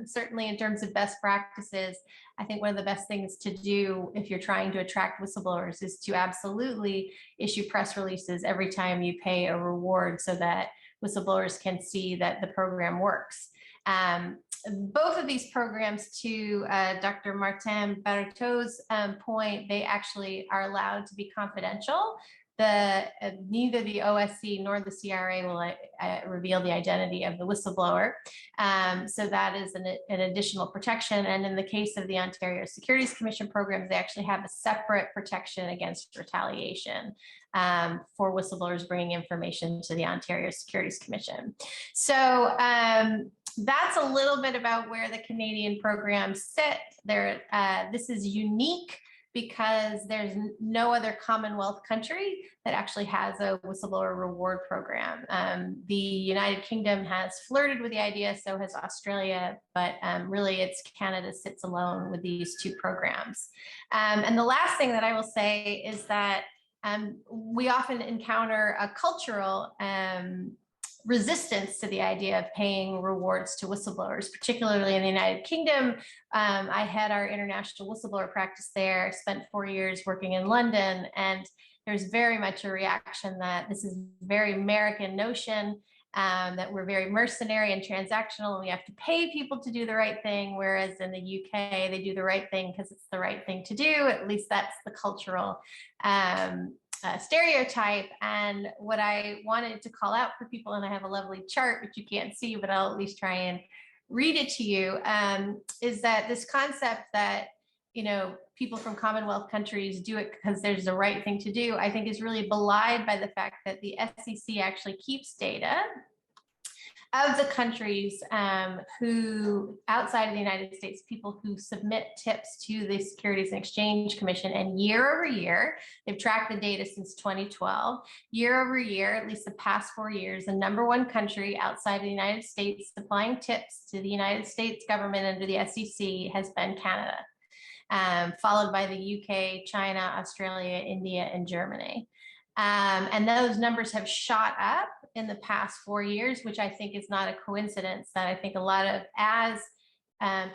certainly in terms of best practices, I think one of the best things to do if you're trying to attract whistleblowers is to absolutely issue press releases every time you pay a reward so that whistleblowers can see that the program works. Both of these programs, to Dr. Martin-Bariteau's point, they actually are allowed to be confidential. Neither the OSC nor the CRA will reveal the identity of the whistleblower. So that is an additional protection. And in the case of the Ontario Securities Commission programs, they actually have a separate protection against retaliation for whistleblowers bringing information to the Ontario Securities Commission. So that's a little bit about where the Canadian programs sit. This is unique because there's no other Commonwealth country that actually has a whistleblower reward program. The United Kingdom has flirted with the idea, so has Australia, but really it's Canada sits alone with these two programs. And the last thing that I will say is that we often encounter a cultural resistance to the idea of paying rewards to whistleblowers, particularly in the United Kingdom. I had our international whistleblower practice there, spent 4 years working in London, and there's very much a reaction that this is a very American notion, that we're very mercenary and transactional, and we have to pay people to do the right thing, whereas in the UK, they do the right thing because it's the right thing to do. At least that's the cultural stereotype. And what I wanted to call out for people, and I have a lovely chart, which you can't see, but I'll at least try and read it to you, is that this concept that, people from Commonwealth countries do it because there's the right thing to do, I think is really belied by the fact that the SEC actually keeps data of the countries who, outside of the United States, people who submit tips to the Securities and Exchange Commission, and year over year, they've tracked the data since 2012, year over year, at least the past 4 years, the #1 country outside of the United States supplying tips to the United States government under the SEC has been Canada, followed by the UK, China, Australia, India, and Germany. And those numbers have shot up in the past 4 years, which I think is not a coincidence. That I think a lot of, as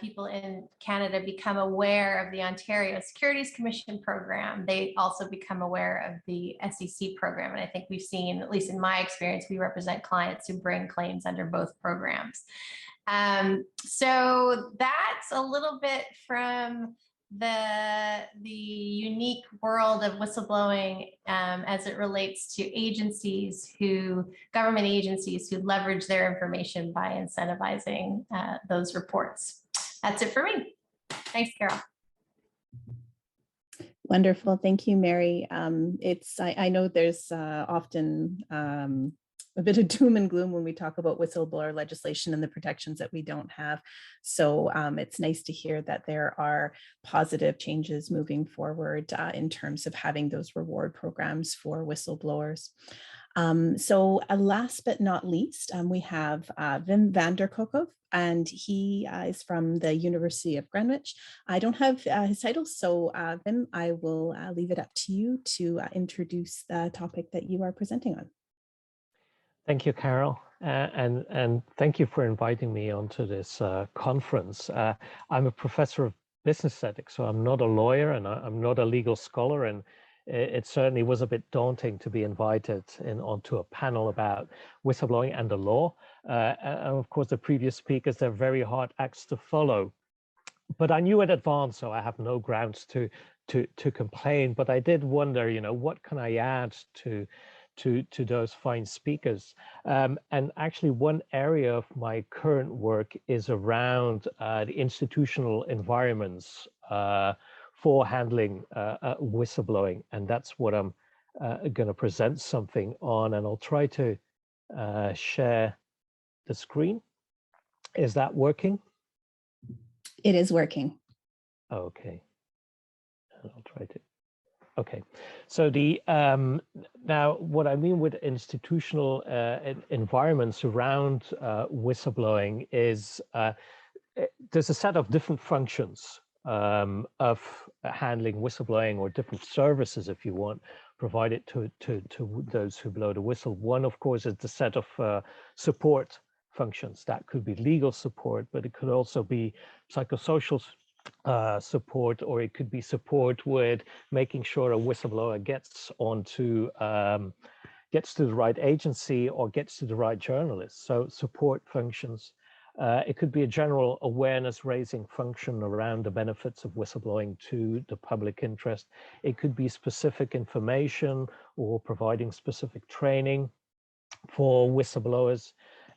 people in Canada become aware of the Ontario Securities Commission program, they also become aware of the SEC program. And I think we've seen, at least in my experience, we represent clients who bring claims under both programs. So that's a little bit from the unique world of whistleblowing as it relates to government agencies who leverage their information by incentivizing those reports. That's it for me. Thanks, Carol. Wonderful. Thank you, Mary. I know there's often a bit of doom and gloom when we talk about whistleblower legislation and the protections that we don't have. So it's nice to hear that there are positive changes moving forward in terms of having those reward programs for whistleblowers. So last but not least, we have Vandekerckhove, and he is from the University of Grenwich. I don't have his title, so Vim, I will leave it up to you to introduce the topic that you are presenting on. Thank you, Carol, and thank you for inviting me onto this conference. I'm a professor of business ethics, so I'm not a lawyer and I'm not a legal scholar, and it certainly was a bit daunting to be invited onto a panel about whistleblowing and the law. And of course, the previous speakers, they're very hard acts to follow. But I knew in advance, so I have no grounds to complain. But I did wonder, what can I add to those fine speakers? And actually, one area of my current work is around the institutional environments for handling whistleblowing, and that's what I'm going to present something on, and I'll try to share the screen. Is that working? It is working. Okay, I'll try to. Okay, so the now what I mean with institutional environments around whistleblowing is there's a set of different functions of handling whistleblowing, or different services, if you want, provided to those who blow the whistle. One, of course, is the set of support functions. That could be legal support, but it could also be psychosocial support, or it could be support with making sure a whistleblower gets to the right agency or gets to the right journalist. So support functions. It could be a general awareness raising function around the benefits of whistleblowing to the public interest. It could be specific information or providing specific training for whistleblowers.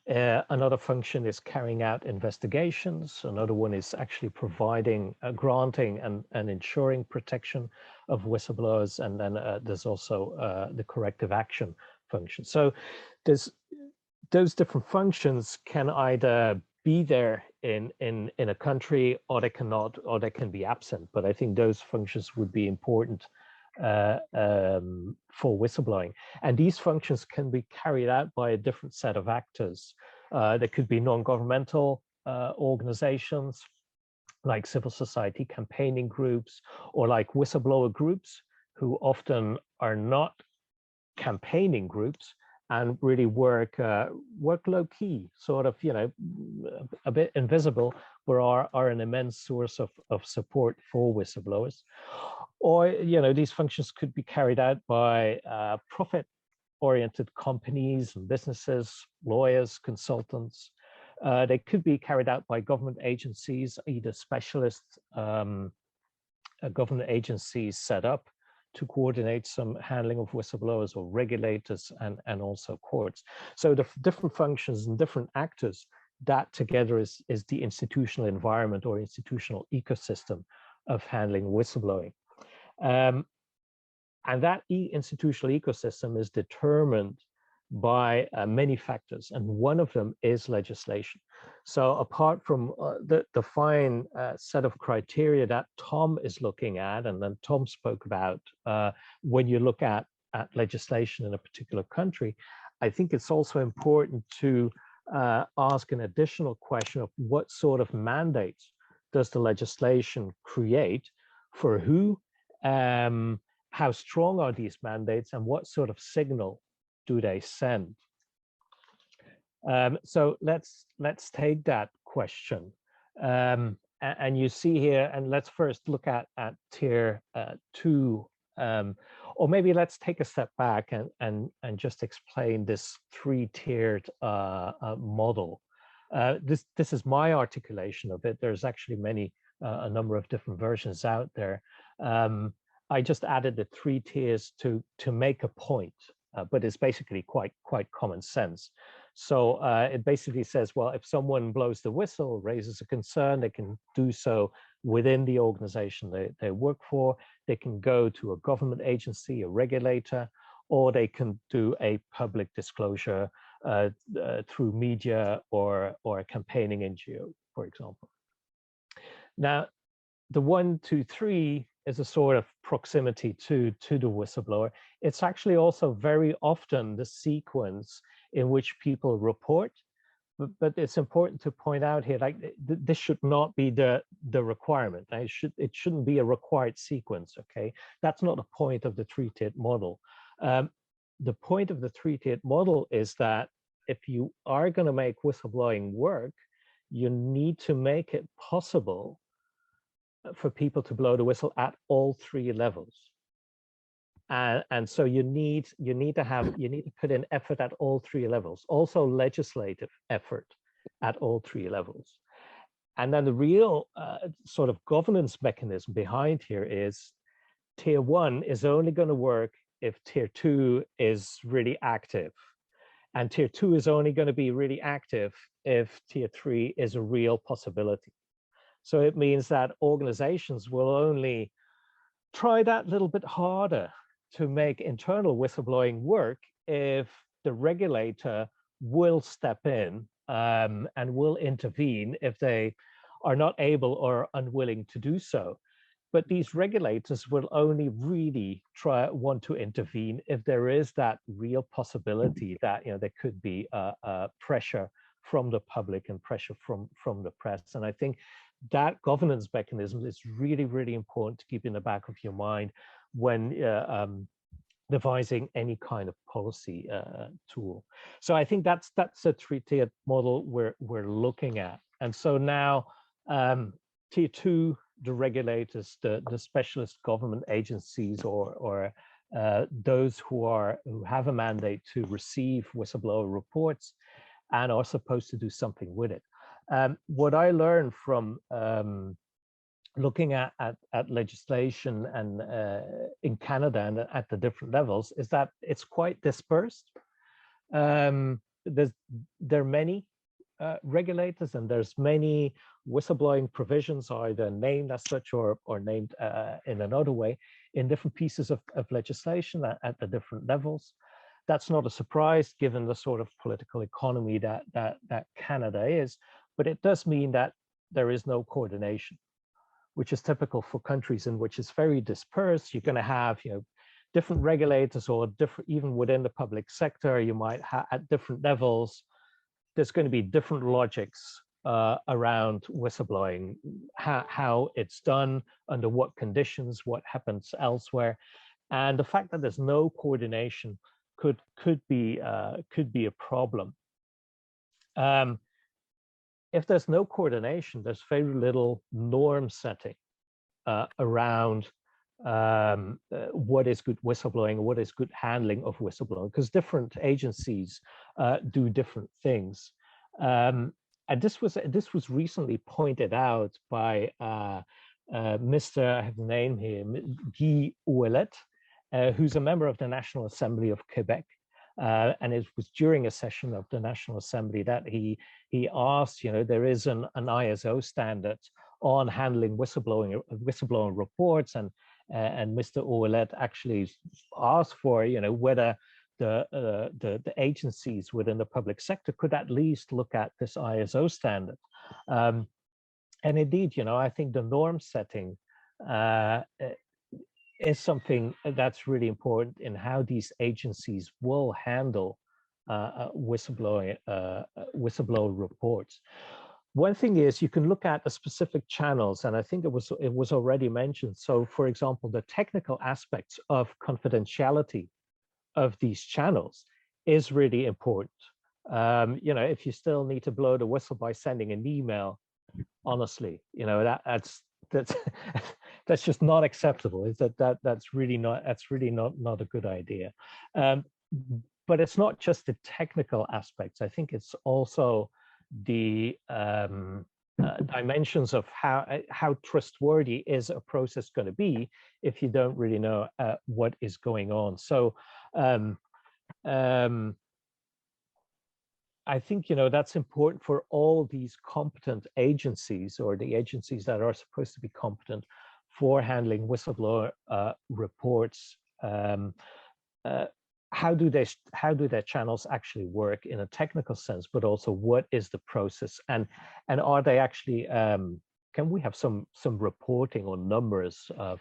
Another function is carrying out investigations. Another one is actually providing, granting and ensuring protection of whistleblowers. And then there's also the corrective action function. So those different functions can either be there in a country, or they cannot, or they can be absent. But I think those functions would be important for whistleblowing. And these functions can be carried out by a different set of actors. There could be non-governmental organizations, like civil society campaigning groups, or like whistleblower groups, who often are not campaigning groups and really work low key, sort of, a bit invisible, but are an immense source of support for whistleblowers. Or, these functions could be carried out by profit-oriented companies and businesses, lawyers, consultants. They could be carried out by government agencies, either specialist government agencies set up to coordinate some handling of whistleblowers, or regulators, and also courts. So the different functions and different actors, that together is the institutional environment or institutional ecosystem of handling whistleblowing. And that institutional ecosystem is determined by many factors, and one of them is legislation. So apart from the fine set of criteria that Tom is looking at, and then Tom spoke about when you look at legislation in a particular country, I think it's also important to ask an additional question of what sort of mandates does the legislation create, for who, how strong are these mandates, and what sort of signal do they send? So let's take that question. And you see here, and let's first look at tier 2, or maybe let's take a step back and just explain this 3-tiered model. This is my articulation of it. There's actually a number of different versions out there. I just added the 3 tiers to make a point, but it's basically quite common sense. So it basically says, well, if someone blows the whistle, raises a concern, they can do so within the organization they work for. They can go to a government agency, a regulator, or they can do a public disclosure through media or a campaigning NGO, for example. Now, the 1, 2, 3 is a sort of proximity to the whistleblower. It's actually also very often the sequence in which people report, but it's important to point out here, like this should not be the requirement. It shouldn't be a required sequence, okay? That's not the point of the 3-tiered model. The point of the 3-tiered model is that if you are going to make whistleblowing work, you need to make it possible for people to blow the whistle at all 3 levels. And so you need to put in effort at all 3 levels, also legislative effort at all 3 levels. And then the real sort of governance mechanism behind here is tier 1 is only going to work if tier 2 is really active. And tier 2 is only going to be really active if tier 3 is a real possibility. So it means that organizations will only try that little bit harder to make internal whistleblowing work if the regulator will step in and will intervene if they are not able or unwilling to do so. But these regulators will only really want to intervene if there is that real possibility that there could be pressure from the public and pressure from the press. And I think that governance mechanism is really, really important to keep in the back of your mind when devising any kind of policy tool. So I think that's a 3-tiered model we're looking at. And so now tier 2, the regulators, the specialist government agencies, or those who have a mandate to receive whistleblower reports and are supposed to do something with it. What I learned from looking at legislation and in Canada and at the different levels is that it's quite dispersed. There are many regulators, and there's many whistleblowing provisions, either named as such or named in another way, in different pieces of legislation at the different levels. That's not a surprise given the sort of political economy that Canada is, but it does mean that there is no coordination, which is typical for countries in which it's very dispersed. You're going to have different regulators, or different, even within the public sector, you might have at different levels, there's going to be different logics around whistleblowing, how it's done, under what conditions, what happens elsewhere. And the fact that there's no coordination could be a problem. If there's no coordination, there's very little norm setting around what is good whistleblowing, what is good handling of whistleblowing, because different agencies do different things. And this was recently pointed out by Mr. I have the name here, Guy Ouellet, who's a member of the National Assembly of Quebec. And it was during a session of the National Assembly that he asked, there is an ISO standard on handling whistleblowing reports, and Mr. Ouellet actually asked for, whether the agencies within the public sector could at least look at this ISO standard. And indeed, I think the norm setting is something that's really important in how these agencies will handle whistleblower reports. One thing is you can look at the specific channels, and I think it was already mentioned. So, for example, the technical aspects of confidentiality of these channels is really important. If you still need to blow the whistle by sending an email, honestly, that's just not acceptable. That's really not a good idea. But it's not just the technical aspects. I think it's also the dimensions of how trustworthy is a process going to be if you don't really know what is going on. So I think, that's important for all these competent agencies, or the agencies that are supposed to be competent for handling whistleblower reports. How do their channels actually work in a technical sense, but also what is the process, and are they actually can we have some reporting or numbers of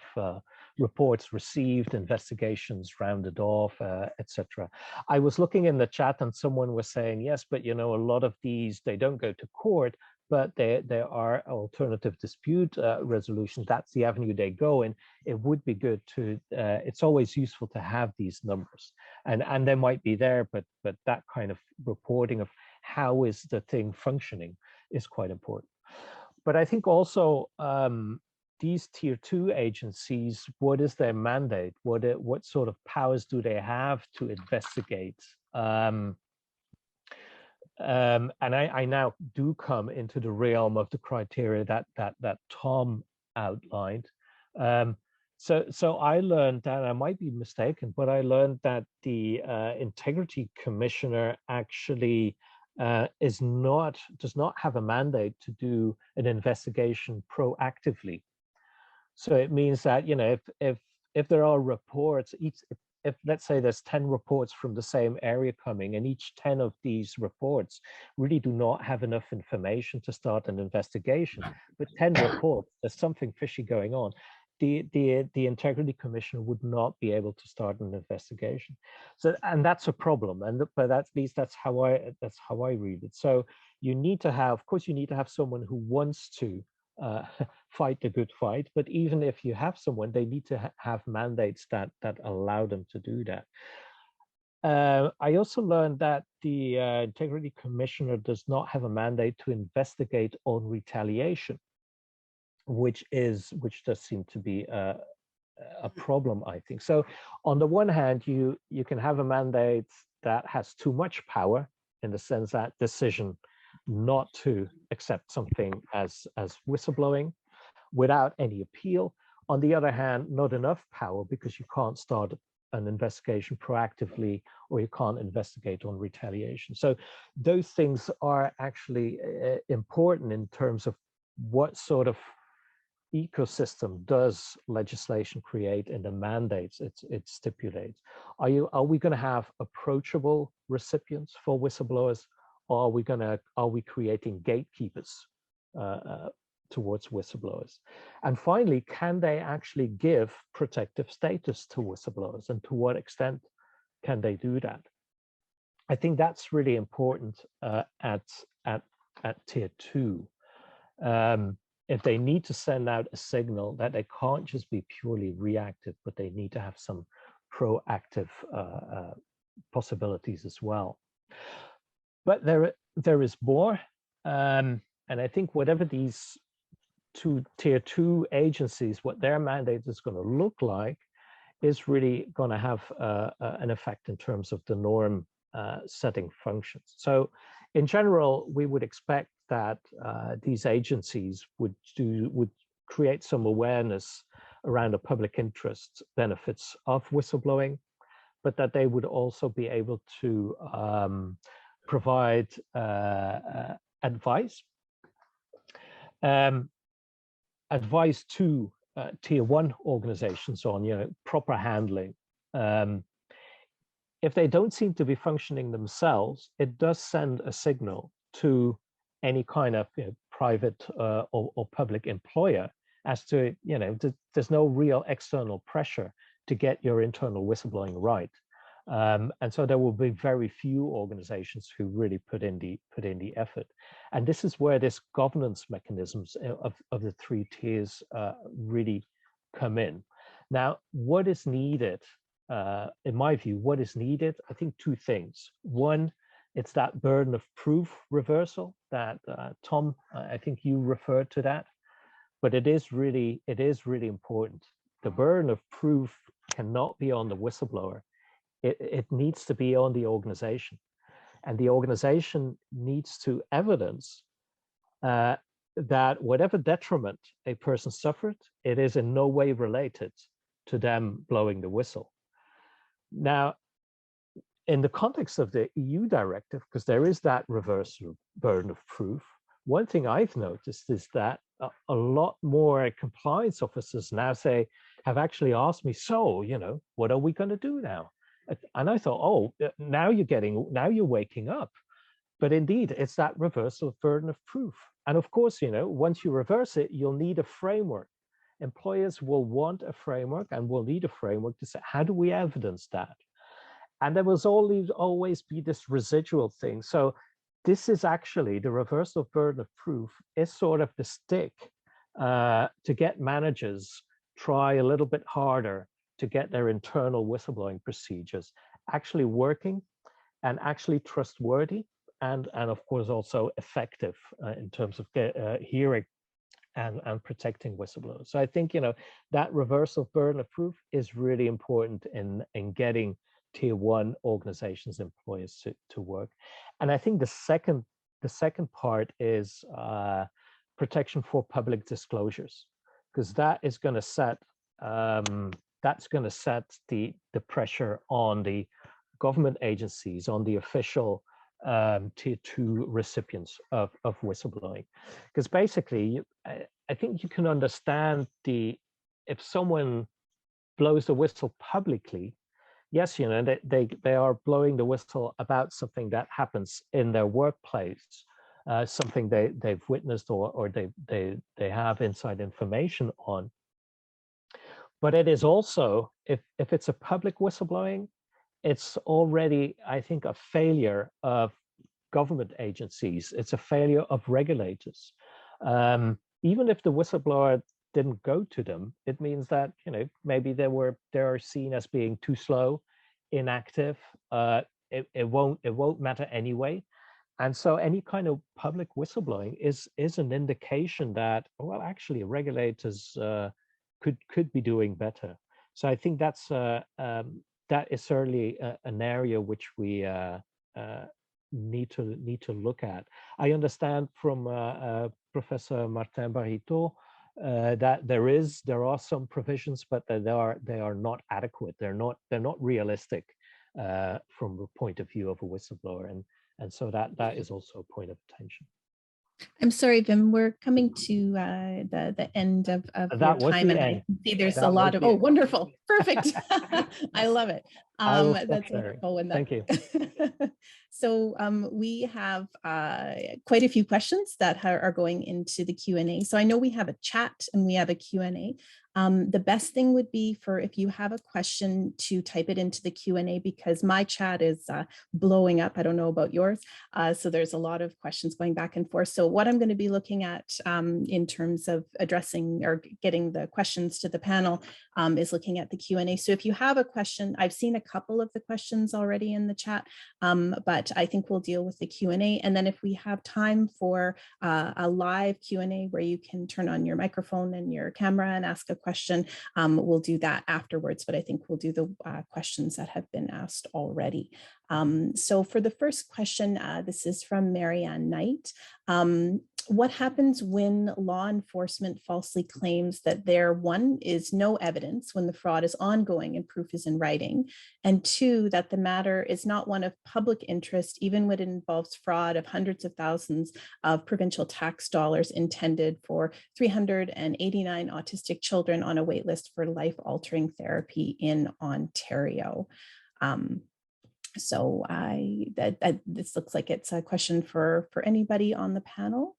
reports received, investigations rounded off, etc. I was looking in the chat and someone was saying, yes, but a lot of these, they don't go to court, but there are alternative dispute resolutions. That's the avenue they go in. It would be good to, it's always useful to have these numbers, and they might be there, but that kind of reporting of how is the thing functioning is quite important. But I think also these tier 2 agencies, what is their mandate? What sort of powers do they have to investigate? And I now do come into the realm of the criteria that Tom outlined. So I learned that, I might be mistaken, but I learned that the Integrity Commissioner actually does not have a mandate to do an investigation proactively. So it means that if there are reports, if let's say there's 10 reports from the same area coming, and each 10 of these reports really do not have enough information to start an investigation, but 10 reports, there's something fishy going on, the Integrity Commissioner would not be able to start an investigation. So, and that's a problem, but at least that's how I read it. So you need to have, of course, you need to have someone who wants to fight the good fight, but even if you have someone, they need to have mandates that allow them to do that. I also learned that the Integrity Commissioner does not have a mandate to investigate on retaliation, which does seem to be a problem, I think. So on the one hand, you can have a mandate that has too much power, in the sense that decision not to accept something as whistleblowing without any appeal. On the other hand, not enough power, because you can't start an investigation proactively, or you can't investigate on retaliation. So those things are actually important in terms of what sort of ecosystem does legislation create in the mandates it stipulates. Are we going to have approachable recipients for whistleblowers, or are we creating gatekeepers towards whistleblowers? And finally, can they actually give protective status to whistleblowers, and to what extent can they do that? I think that's really important at tier 2. If they need to send out a signal that they can't just be purely reactive, but they need to have some proactive possibilities as well. But there is more, and I think whatever these tier 2 agencies, what their mandate is going to look like, is really going to have an effect in terms of the norm setting functions. So in general, we would expect that these agencies would create some awareness around the public interest benefits of whistleblowing, but that they would also be able to provide advice to tier 1 organizations on proper handling. If they don't seem to be functioning themselves, it does send a signal to any kind of private or public employer as to, there's no real external pressure to get your internal whistleblowing right. And so there will be very few organizations who really put in the effort. And this is where this governance mechanisms of the 3 tiers really come in. Now, what is needed, in my view, what is needed? I think 2 things. One, it's that burden of proof reversal that Tom, I think you referred to that, but it is really important. The burden of proof cannot be on the whistleblower. It needs to be on the organization. And the organization needs to evidence that whatever detriment a person suffered, it is in no way related to them blowing the whistle. Now, in the context of the EU directive, because there is that reversal burden of proof, one thing I've noticed is that a lot more compliance officers now have actually asked me, so, what are we going to do now? And I thought, oh, now you're waking up. But indeed, it's that reversal of burden of proof. And of course, once you reverse it, you'll need a framework. Employers will want a framework and will need a framework to say, how do we evidence that? And there will always be this residual thing. So this is actually the reversal of burden of proof is sort of the stick to get managers try a little bit harder to get their internal whistleblowing procedures actually working and actually trustworthy and of course also effective in terms of hearing and protecting whistleblowers. So I think that reversal of burden of proof is really important in getting tier 1 organizations, employers to work. And I think the second part is protection for public disclosures, because that is going to set the pressure on the government agencies, on the official tier 2 recipients of whistleblowing. Because basically, I think you can understand if someone blows the whistle publicly, yes, they are blowing the whistle about something that happens in their workplace, something they've witnessed or they have inside information on. But it is also, if it's a public whistleblowing, it's already, I think, a failure of government agencies. It's a failure of regulators. Even if the whistleblower didn't go to them, it means that maybe they're seen as being too slow, inactive. It won't matter anyway. And so any kind of public whistleblowing is an indication that, well, actually regulators could be doing better. So I think that is certainly an area which we need to look at. I understand from Professor Martin-Bariteau that there are some provisions, but they are not adequate. They're not realistic from the point of view of a whistleblower, and so that is also a point of attention. I'm sorry, Vim, we're coming to the end of your time, and I see there's a lot of, wonderful, perfect. I love it. That's wonderful. Thank you. So we have quite a few questions that are going into the Q&A. So I know we have a chat and we have a Q&A. The best thing would be for if you have a question to type it into the Q&A, because my chat is blowing up. I don't know about yours. So there's a lot of questions going back and forth. So what I'm going to be looking at in terms of addressing or getting the questions to the panel is looking at the Q&A. So if you have a question, I've seen a couple of the questions already in the chat, but I think we'll deal with the Q&A. And then if we have time for a live Q&A where you can turn on your microphone and your camera and ask a question, we'll do that afterwards, but I think we'll do the questions that have been asked already. So for the first question, this is from Marianne Knight. What happens when law enforcement falsely claims that there, one, is no evidence when the fraud is ongoing and proof is in writing, and two, that the matter is not one of public interest, even when it involves fraud of hundreds of thousands of provincial tax dollars intended for 389 autistic children on a wait list for life-altering therapy in Ontario? So this looks like it's a question for anybody on the panel.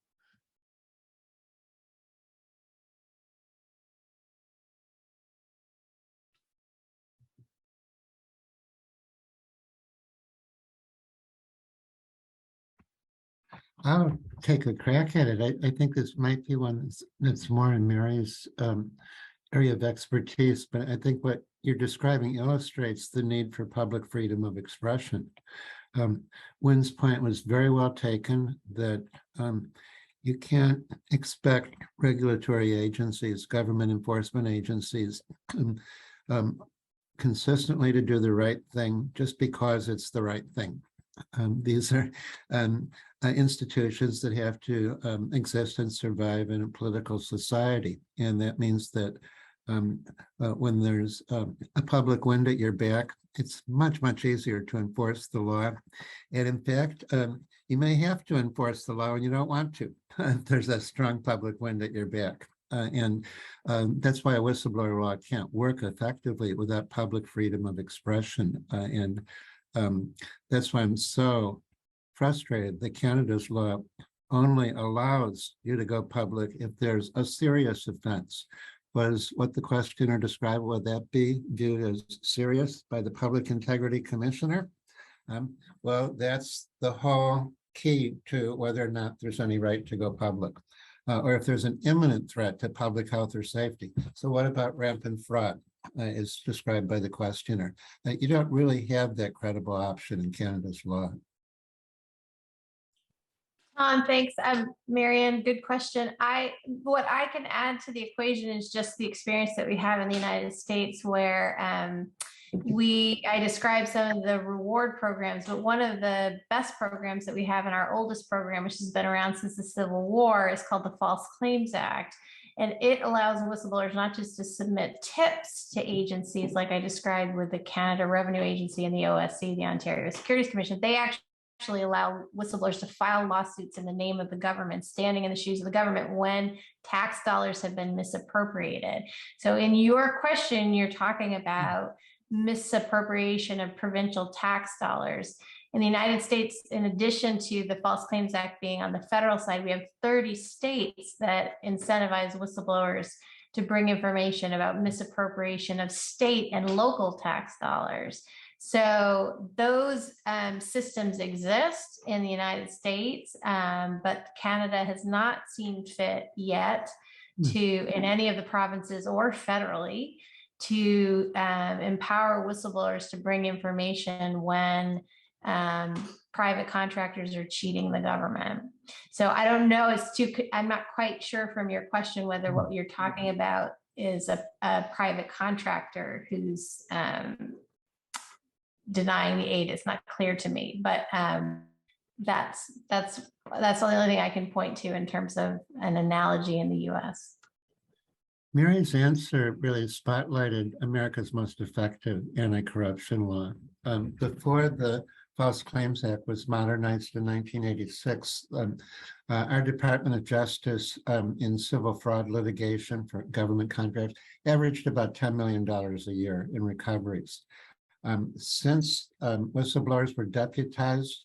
I'll take a crack at it. I think this might be one that's more in Mary's area of expertise, but I think what you're describing illustrates the need for public freedom of expression. Wynn's point was very well taken, that you can't expect regulatory agencies, government enforcement agencies, consistently to do the right thing just because it's the right thing. These are institutions that have to exist and survive in a political society. And that means that when there's a public wind at your back, it's much, much easier to enforce the law. And in fact, you may have to enforce the law when you don't want to. There's a strong public wind at your back. And that's why a whistleblower law can't work effectively without public freedom of expression. And that's why I'm so frustrated that Canada's law only allows you to go public if there's a serious offense. Was what the questioner described, would that be viewed as serious by the Public Integrity Commissioner? Well, that's the whole key to whether or not there's any right to go public, or if there's an imminent threat to public health or safety. So what about rampant fraud, as described by the questioner? You don't really have that credible option in Canada's law. Thanks, Marianne, good question. What I can add to the equation is just the experience that we have in the United States, where I described some of the reward programs, but one of the best programs that we have in our oldest program, which has been around since the Civil War, is called the False Claims Act. And it allows whistleblowers not just to submit tips to agencies like I described with the Canada Revenue Agency and the OSC, the Ontario Securities Commission. They actually allow whistleblowers to file lawsuits in the name of the government, standing in the shoes of the government when tax dollars have been misappropriated. So in your question, you're talking about misappropriation of provincial tax dollars. In the United States, in addition to the False Claims Act being on the federal side, we have 30 states that incentivize whistleblowers to bring information about misappropriation of state and local tax dollars. So those systems exist in the United States, but Canada has not seen fit yet to, in any of the provinces or federally, to empower whistleblowers to bring information when private contractors are cheating the government. So I don't know, I'm not quite sure from your question whether what you're talking about is a private contractor who's denying the aid. It's not clear to me, but that's the only thing I can point to in terms of an analogy in the US. Mary's answer really spotlighted America's most effective anti-corruption law. Before the False Claims Act was modernized in 1986, our Department of Justice in civil fraud litigation for government contracts averaged about $10 million a year in recoveries. Since whistleblowers were deputized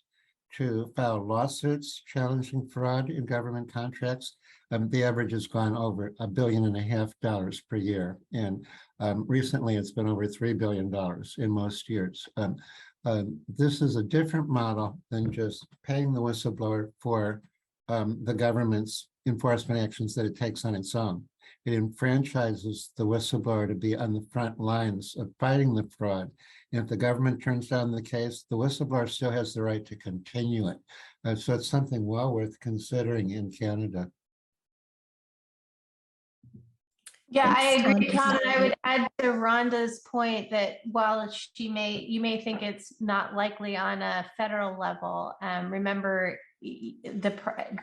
to file lawsuits challenging fraud in government contracts, the average has gone over $1.5 billion per year. And recently it's been over $3 billion in most years. This is a different model than just paying the whistleblower for the government's enforcement actions that it takes on its own. It enfranchises the whistleblower to be on the front lines of fighting the fraud. And if the government turns down the case, the whistleblower still has the right to continue it. So it's something well worth considering in Canada. Yeah, Thanks, I agree, Tom. Tom. And I would add to Rhonda's point that while you may think it's not likely on a federal level, remember,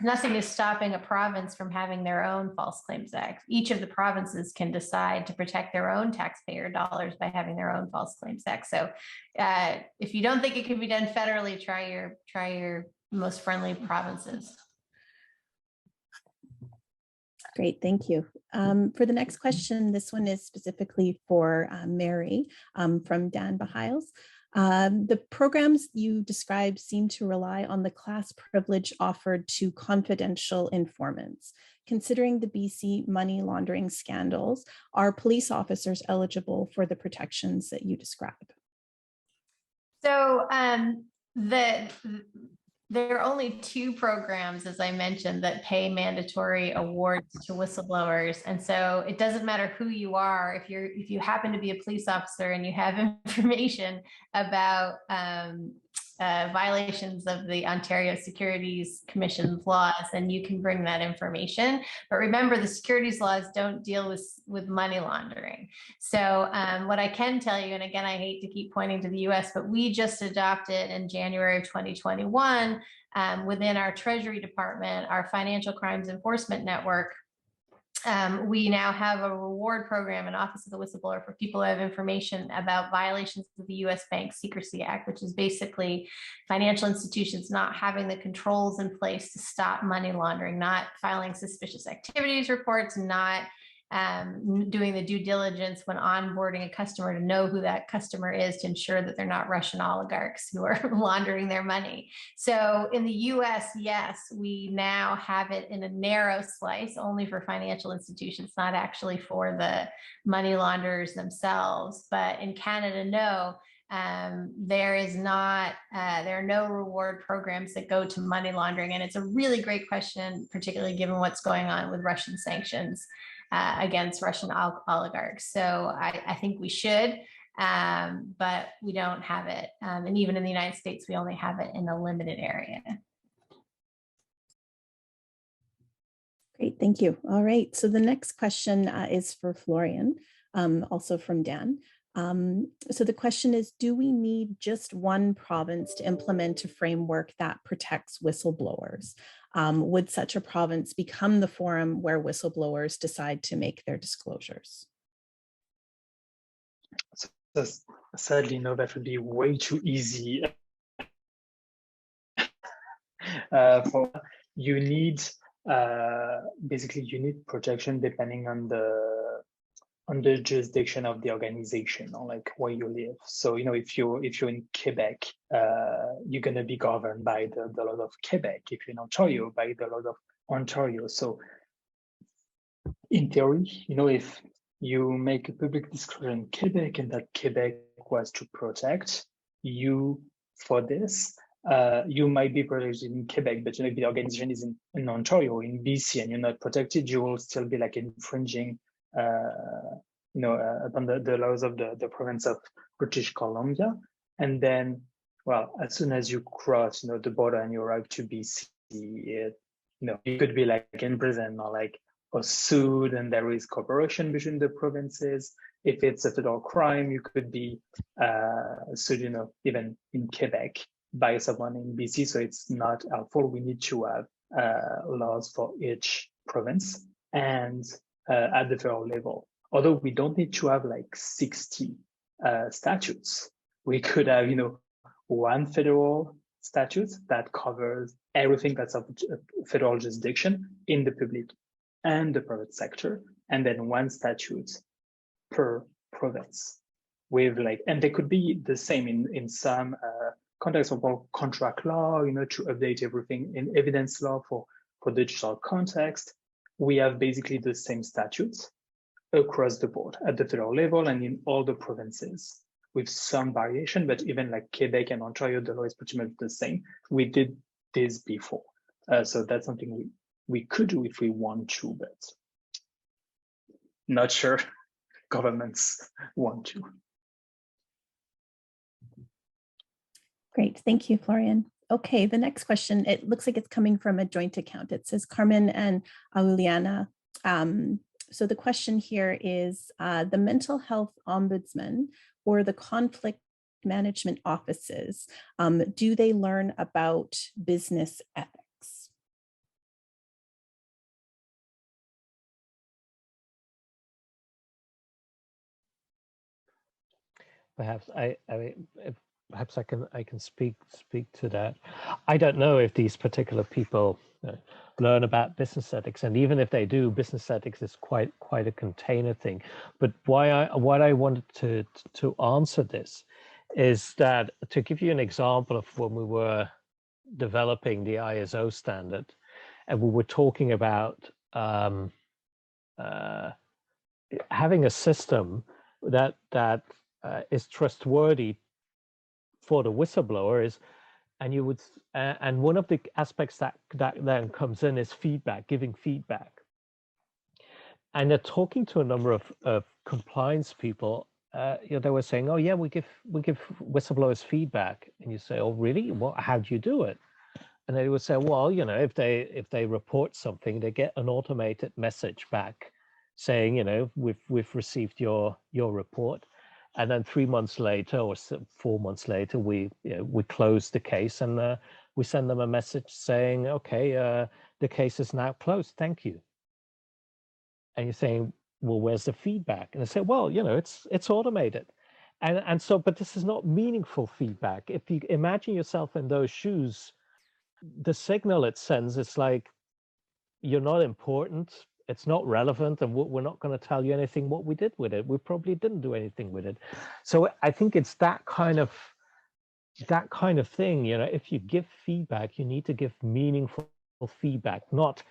nothing is stopping a province from having their own False Claims Act. Each of the provinces can decide to protect their own taxpayer dollars by having their own False Claims Act. So if you don't think it can be done federally, try your most friendly provinces. Great, thank you. For the next question, this one is specifically for Mary from Dan Bahiles. The programs you described seem to rely on the class privilege offered to confidential informants. Considering the BC money laundering scandals, are police officers eligible for the protections that you describe? So there are only 2 programs, as I mentioned, that pay mandatory awards to whistleblowers. And so it doesn't matter who you are. If you happen to be a police officer and you have information about violations of the Ontario Securities Commission's laws, then you can bring that information. But remember, the securities laws don't deal with money laundering. So what I can tell you, and again, I hate to keep pointing to the US, but we just adopted in January of 2021 within our Treasury Department, our Financial Crimes Enforcement Network. We now have a reward program in Office of the Whistleblower for people who have information about violations of the U.S. Bank Secrecy Act, which is basically financial institutions not having the controls in place to stop money laundering, not filing suspicious activities reports, not doing the due diligence when onboarding a customer to know who that customer is to ensure that they're not Russian oligarchs who are laundering their money. So in the US, yes, we now have it in a narrow slice only for financial institutions, not actually for the money launderers themselves. But in Canada, no. There are no reward programs that go to money laundering. And it's a really great question, particularly given what's going on with Russian sanctions against Russian oligarchs. So I think we should, but we don't have it. And even in the United States, we only have it in a limited area. Great, thank you. All right, so the next question is for Florian, also from Dan. So the question is, do we need just one province to implement a framework that protects whistleblowers? Would such a province become the forum where whistleblowers decide to make their disclosures? So, sadly, no, that would be way too easy. You need, basically, you need protection depending on the jurisdiction of the organization or like where you live. So, you know, if you're in Quebec, you're going to be governed by the laws of Quebec. If you're in Ontario, by the laws of Ontario. So in theory, you know, if you make a public disclosure in Quebec and that Quebec was to protect you for this, you might be protected in Quebec, but you know, if the organization is in Ontario, in BC, and you're not protected, you will still be like infringing upon the laws of the province of British Columbia. And then, well, as soon as you cross, the border and you arrive to BC, you could be like in prison or like or sued, and there is cooperation between the provinces. If it's a federal crime, you could be sued, even in Quebec by someone in BC. So it's not helpful. We need to have laws for each province and at the federal level. Although we don't need to have like 60 statutes. We could have, one federal statute that covers everything that's of federal jurisdiction in the public and the private sector, and then one statute per province with and they could be the same in some contexts of contract law, to update everything in evidence law for digital context. We have basically the same statutes across the board at the federal level and in all the provinces with some variation, but even like Quebec and Ontario, the law is pretty much the same. We did this before. So that's something we could do if we want to, but not sure governments want to. Great, thank you, Florian. Okay, the next question, it looks like it's coming from a joint account. It says Carmen and Auliana. So the question here is, the mental health ombudsman or the conflict management offices, do they learn about business ethics? Perhaps perhaps I can speak to that. I don't know if these particular people learn about business ethics, and even if they do, business ethics is quite a container thing. But what I wanted to answer this is that, to give you an example of when we were developing the ISO standard, and we were talking about having a system that is trustworthy for the whistleblower is, and you would, and one of the aspects that then comes in is feedback, giving feedback. And they're talking to a number of compliance people, they were saying, oh yeah, we give whistleblowers feedback, and you say, oh really? Well, how do you do it? And they would say, well, if they report something, they get an automated message back saying, we've received your report, and then 3 months later or 4 months later, we close the case, and we send them a message saying, okay, the case is now closed, thank you. And you're saying, well, where's the feedback? And they say, well, it's automated. And so, but this is not meaningful feedback. If you imagine yourself in those shoes, the signal it sends is like, you're not important, it's not relevant, and we're not going to tell you anything what we did with it. We probably didn't do anything with it. So I think it's that kind of thing. If you give feedback, you need to give meaningful feedback, not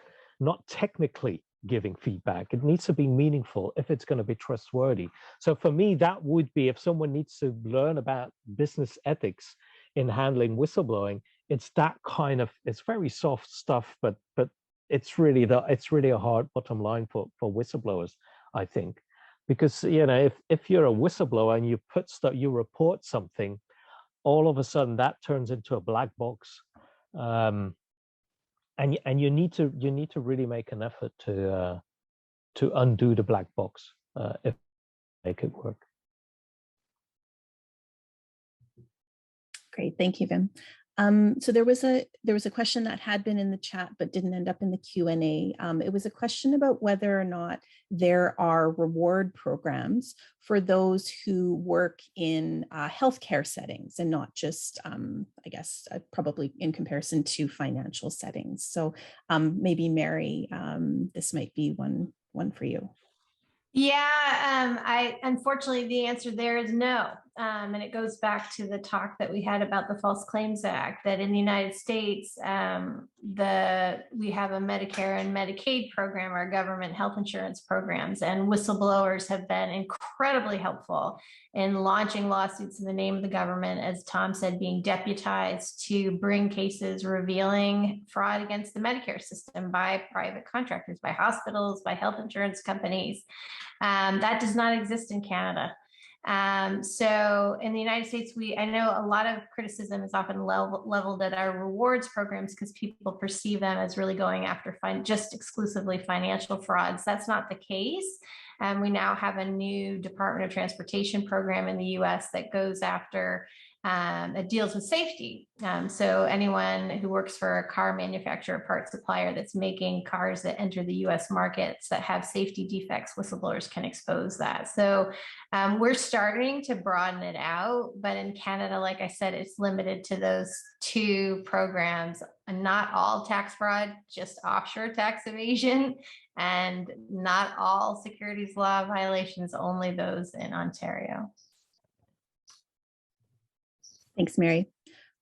technically giving feedback. It needs to be meaningful if it's going to be trustworthy. So for me, that would be, if someone needs to learn about business ethics in handling whistleblowing, it's that kind of, it's very soft stuff, but it's really a hard bottom line for whistleblowers, I think. Because if you're a whistleblower and you report something, all of a sudden that turns into a black box. And you need to really make an effort to undo the black box if make it work. Great, thank you, Vim. So there was a question that had been in the chat but didn't end up in the Q&A. It was a question about whether or not there are reward programs for those who work in healthcare settings, and not just, I guess, probably in comparison to financial settings. So maybe Mary, this might be one for you. Yeah, unfortunately, the answer there is no. And it goes back to the talk that we had about the False Claims Act, that in the United States, we have a Medicare and Medicaid program, our government health insurance programs, and whistleblowers have been incredibly helpful in launching lawsuits in the name of the government, as Tom said, being deputized to bring cases revealing fraud against the Medicare system by private contractors, by hospitals, by health insurance companies. That does not exist in Canada. So in the United States, I know a lot of criticism is often leveled at our rewards programs because people perceive them as really going after just exclusively financial frauds. That's not the case. We now have a new Department of Transportation program in the US that goes after that deals with safety. So anyone who works for a car manufacturer, part supplier that's making cars that enter the US markets that have safety defects, whistleblowers can expose that. So we're starting to broaden it out, but in Canada, like I said, it's limited to those two programs, and not all tax fraud, just offshore tax evasion, and not all securities law violations, only those in Ontario. Thanks, Mary.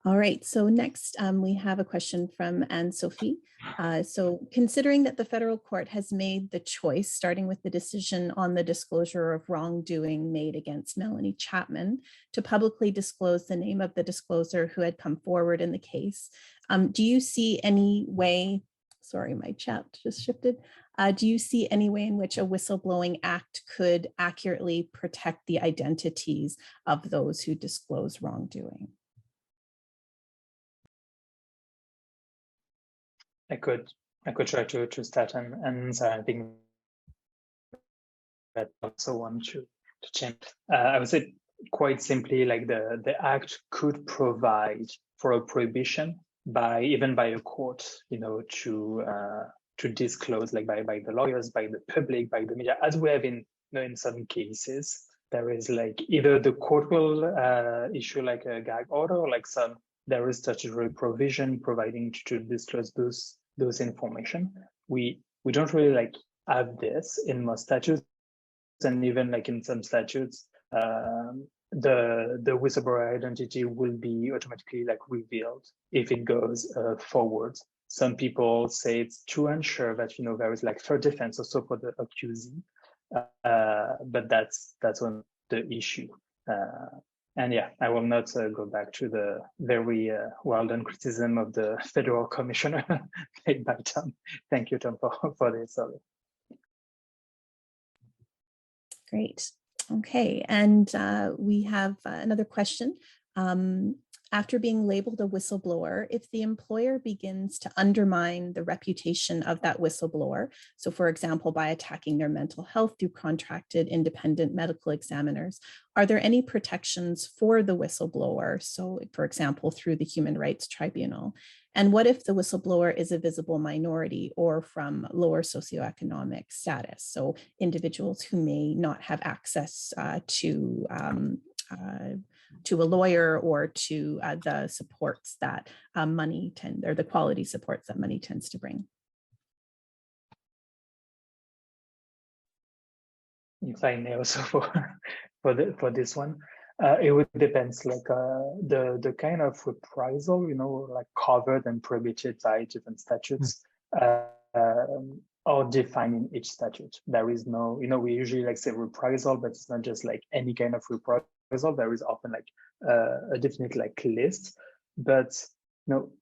All right, so next we have a question from Anne-Sophie. So considering that the federal court has made the choice, starting with the decision on the disclosure of wrongdoing made against Melanie Chapman, to publicly disclose the name of the discloser who had come forward in the case, do you see any way, sorry, my chat just shifted. Do you see any way in which a whistleblowing act could accurately protect the identities of those who disclose wrongdoing? I could try to start, and I think that also want to change. I would say quite simply, like the act could provide for a prohibition even by a court, to disclose, like by the lawyers, by the public, by the media, as we have in some cases. There is like either the court will issue like a gag order, or like there is statutory provision providing to disclose those information. We don't really like have this in most statutes, and even like in some statutes, the whistleblower identity will be automatically like revealed if it goes forward. Some people say it's to ensure that there is like fair defense also for the accusee, but that's one the issue. And yeah, I will not go back to the very well-done criticism of the federal commissioner made by Tom. Thank you, Tom, for this. Great. Okay, and we have another question. After being labeled a whistleblower, if the employer begins to undermine the reputation of that whistleblower, so for example, by attacking their mental health through contracted independent medical examiners, are there any protections for the whistleblower? So for example, through the Human Rights Tribunal. And what if the whistleblower is a visible minority or from lower socioeconomic status? So individuals who may not have access to a lawyer or to the supports that money or the quality supports that money tends to bring. If I may also for this one, it would depends like the kind of reprisal, like covered and prohibited by different statutes are defined in each statute. There is no, we usually like say reprisal, but it's not just like any kind of reprisal. There is often like a definite like list, but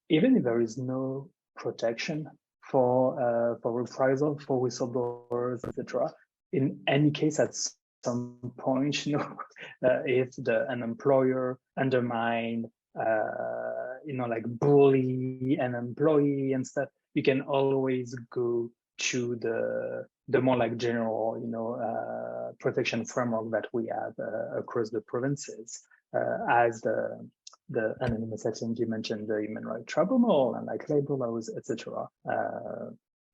even if there is no protection for reprisal for whistleblowers, etc. In any case, at some point, if an employer undermine, like bully an employee and stuff, you can always go to the more like general, protection framework that we have across the provinces, as the anonymous SMG mentioned, the Human Rights Tribunal and like labor laws, etc.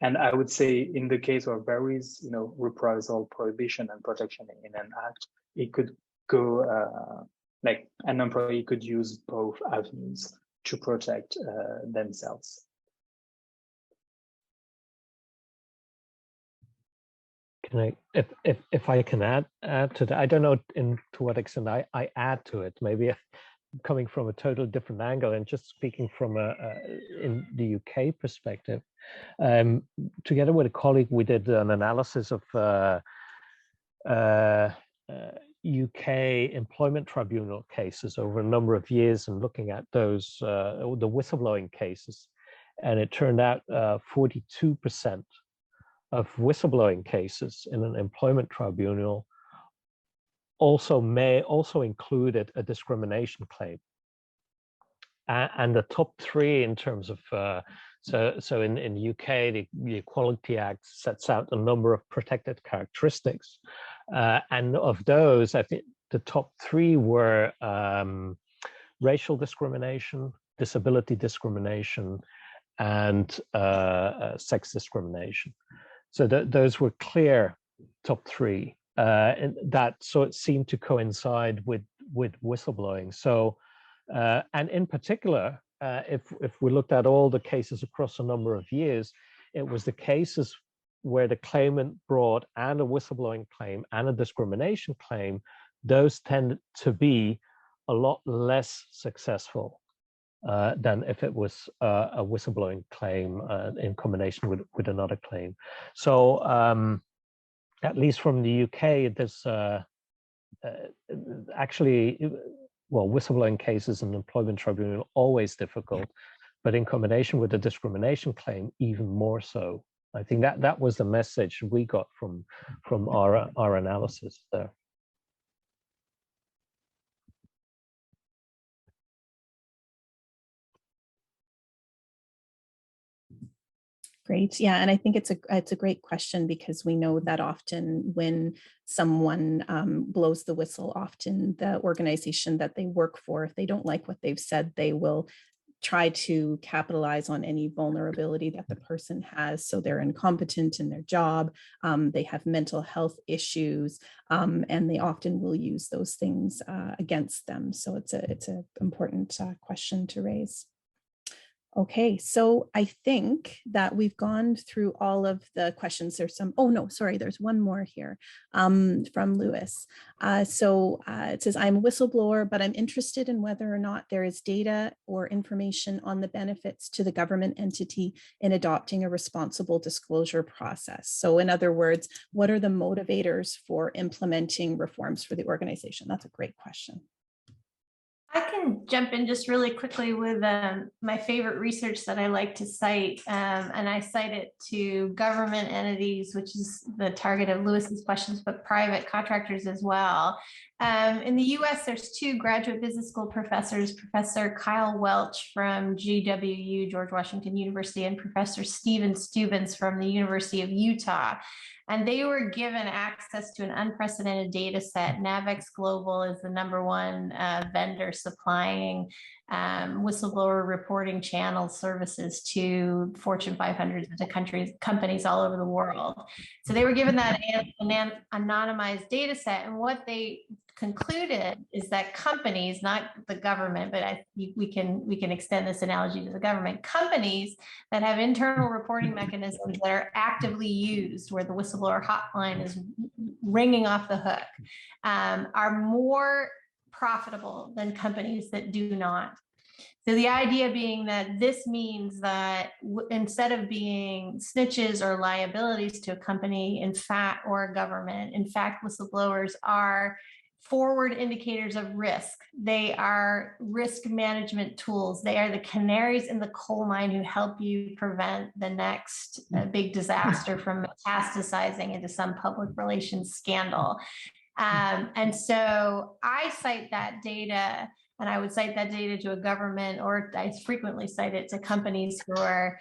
And I would say in the case where there is, reprisal, prohibition, and protection in an act, it could go like an employee could use both avenues to protect themselves. Can I, if I can add to that, I don't know to what extent I add to it. Maybe coming from a totally different angle and just speaking from in the UK perspective. Together with a colleague, we did an analysis of UK employment tribunal cases over a number of years and looking at those, the whistleblowing cases. And it turned out 42% of whistleblowing cases in an employment tribunal also included a discrimination claim. And the top three in terms of, so in the UK, the Equality Act sets out a number of protected characteristics. And of those, I think the top three were racial discrimination, disability discrimination, and sex discrimination. So those were clear top three. And that so it seemed to coincide with whistleblowing. So, and in particular, if we looked at all the cases across a number of years, it was the cases where the claimant brought and a whistleblowing claim and a discrimination claim, those tended to be a lot less successful than if it was a whistleblowing claim in combination with another claim. So at least from the UK, there's actually, well, whistleblowing cases in employment tribunal are always difficult, but in combination with the discrimination claim, even more so. I think that was the message we got from our analysis there. Great. Yeah, and I think it's a great question because we know that often when someone blows the whistle, often the organization that they work for, if they don't like what they've said, they will try to capitalize on any vulnerability that the person has. So they're incompetent in their job, they have mental health issues, and they often will use those things against them. So it's an important question to raise. Okay, so I think that we've gone through all of the questions. There's some, oh no, sorry, there's one more here from Lewis. It says, I'm a whistleblower, but I'm interested in whether or not there is data or information on the benefits to the government entity in adopting a responsible disclosure process. So in other words, what are the motivators for implementing reforms for the organization? That's a great question. I can jump in just really quickly with my favorite research that I like to cite, and I cite it to government entities, which is the target of Lewis's questions, but private contractors as well. In the US, there's two graduate business school professors, Professor Kyle Welch from GWU, George Washington University, and Professor Stephen Steubens from the University of Utah. And they were given access to an unprecedented data set. Navex Global is the #1 vendor supplying whistleblower reporting channel services to Fortune 500 to companies all over the world. So they were given that anonymized data set, and what they concluded is that companies, not the government, but we can extend this analogy to the government, companies that have internal reporting mechanisms that are actively used, where the whistleblower hotline is ringing off the hook, are more profitable than companies that do not. So the idea being that this means that instead of being snitches or liabilities to a company, in fact, or a government, in fact, whistleblowers are forward indicators of risk. They are risk management tools. They are the canaries in the coal mine who help you prevent the next big disaster from metastasizing into some public relations scandal. And so I cite that data, and I would cite that data to a government, or I frequently cite it to companies who are,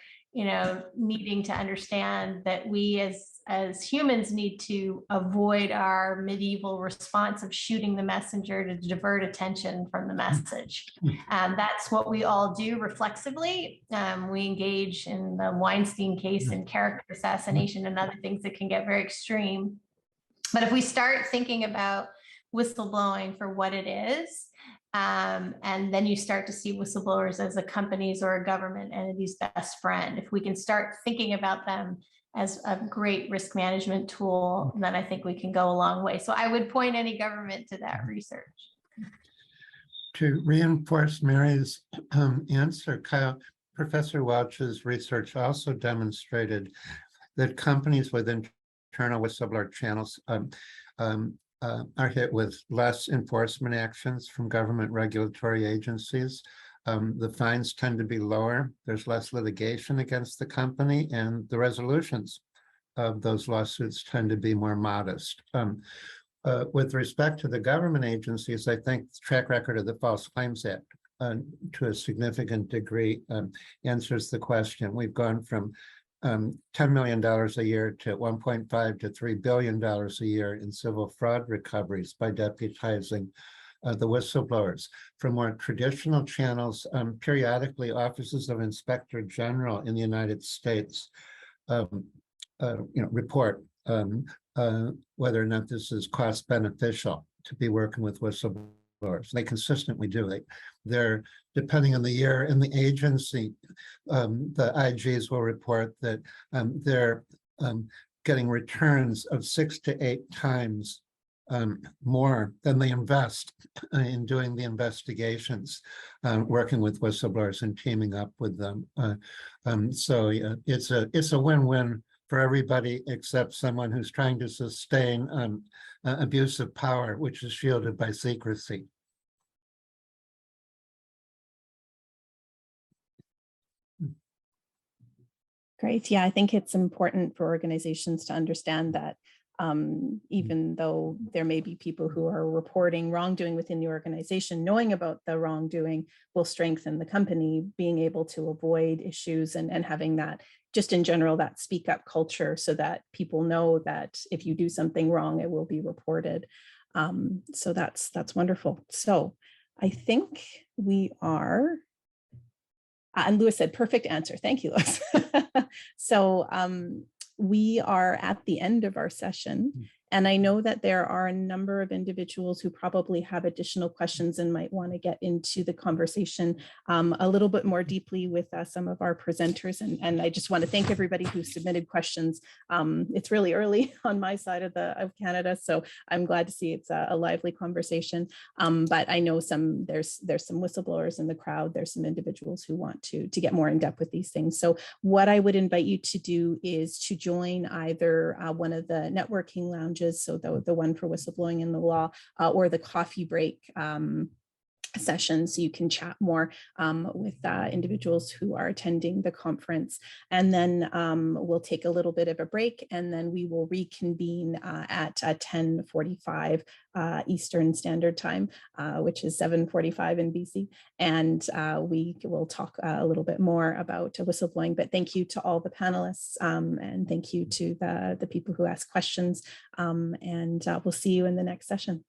needing to understand that we as humans need to avoid our medieval response of shooting the messenger to divert attention from the message. And that's what we all do reflexively. We engage in the Weinstein case and character assassination and other things that can get very extreme. But if we start thinking about whistleblowing for what it is, and then you start to see whistleblowers as a company's or a government entity's best friend. If we can start thinking about them as a great risk management tool, then I think we can go a long way. So I would point any government to that research. To reinforce Mary's answer, Kyle, Professor Welch's research also demonstrated that companies with internal whistleblower channels are hit with less enforcement actions from government regulatory agencies. The fines tend to be lower. There's less litigation against the company, and the resolutions of those lawsuits tend to be more modest. With respect to the government agencies, I think the track record of the False Claims Act to a significant degree answers the question. We've gone from $10 million a year to $1.5 to $3 billion a year in civil fraud recoveries by deputizing the whistleblowers. From more traditional channels, periodically offices of Inspector General in the United States report whether or not this is cost beneficial to be working with whistleblowers. They consistently do. They're, depending on the year in the agency, the IGs will report that they're getting returns of 6 to 8 times more than they invest in doing the investigations, working with whistleblowers and teaming up with them. So yeah, it's a win-win for everybody except someone who's trying to sustain abuse of power, which is shielded by secrecy. Great. Yeah, I think it's important for organizations to understand that even though there may be people who are reporting wrongdoing within the organization, knowing about the wrongdoing will strengthen the company, being able to avoid issues and having that, just in general, that speak up culture so that people know that if you do something wrong, it will be reported. So that's wonderful. So I think we are, and Lewis said, perfect answer. Thank you, Lewis. So we are at the end of our session, and I know that there are a number of individuals who probably have additional questions and might want to get into the conversation a little bit more deeply with some of our presenters. And I just want to thank everybody who submitted questions. It's really early on my side of Canada, so I'm glad to see it's a lively conversation. But I know there's some whistleblowers in the crowd. There's some individuals who want to get more in depth with these things. So what I would invite you to do is to join either one of the networking lounges, so the one for whistleblowing in the law, or the coffee break session, so you can chat more with individuals who are attending the conference. And then we'll take a little bit of a break, and then we will reconvene at 10:45 Eastern Standard Time, which is 7:45 in BC. And we will talk a little bit more about whistleblowing. But thank you to all the panelists, and thank you to the people who asked questions. And we'll see you in the next session.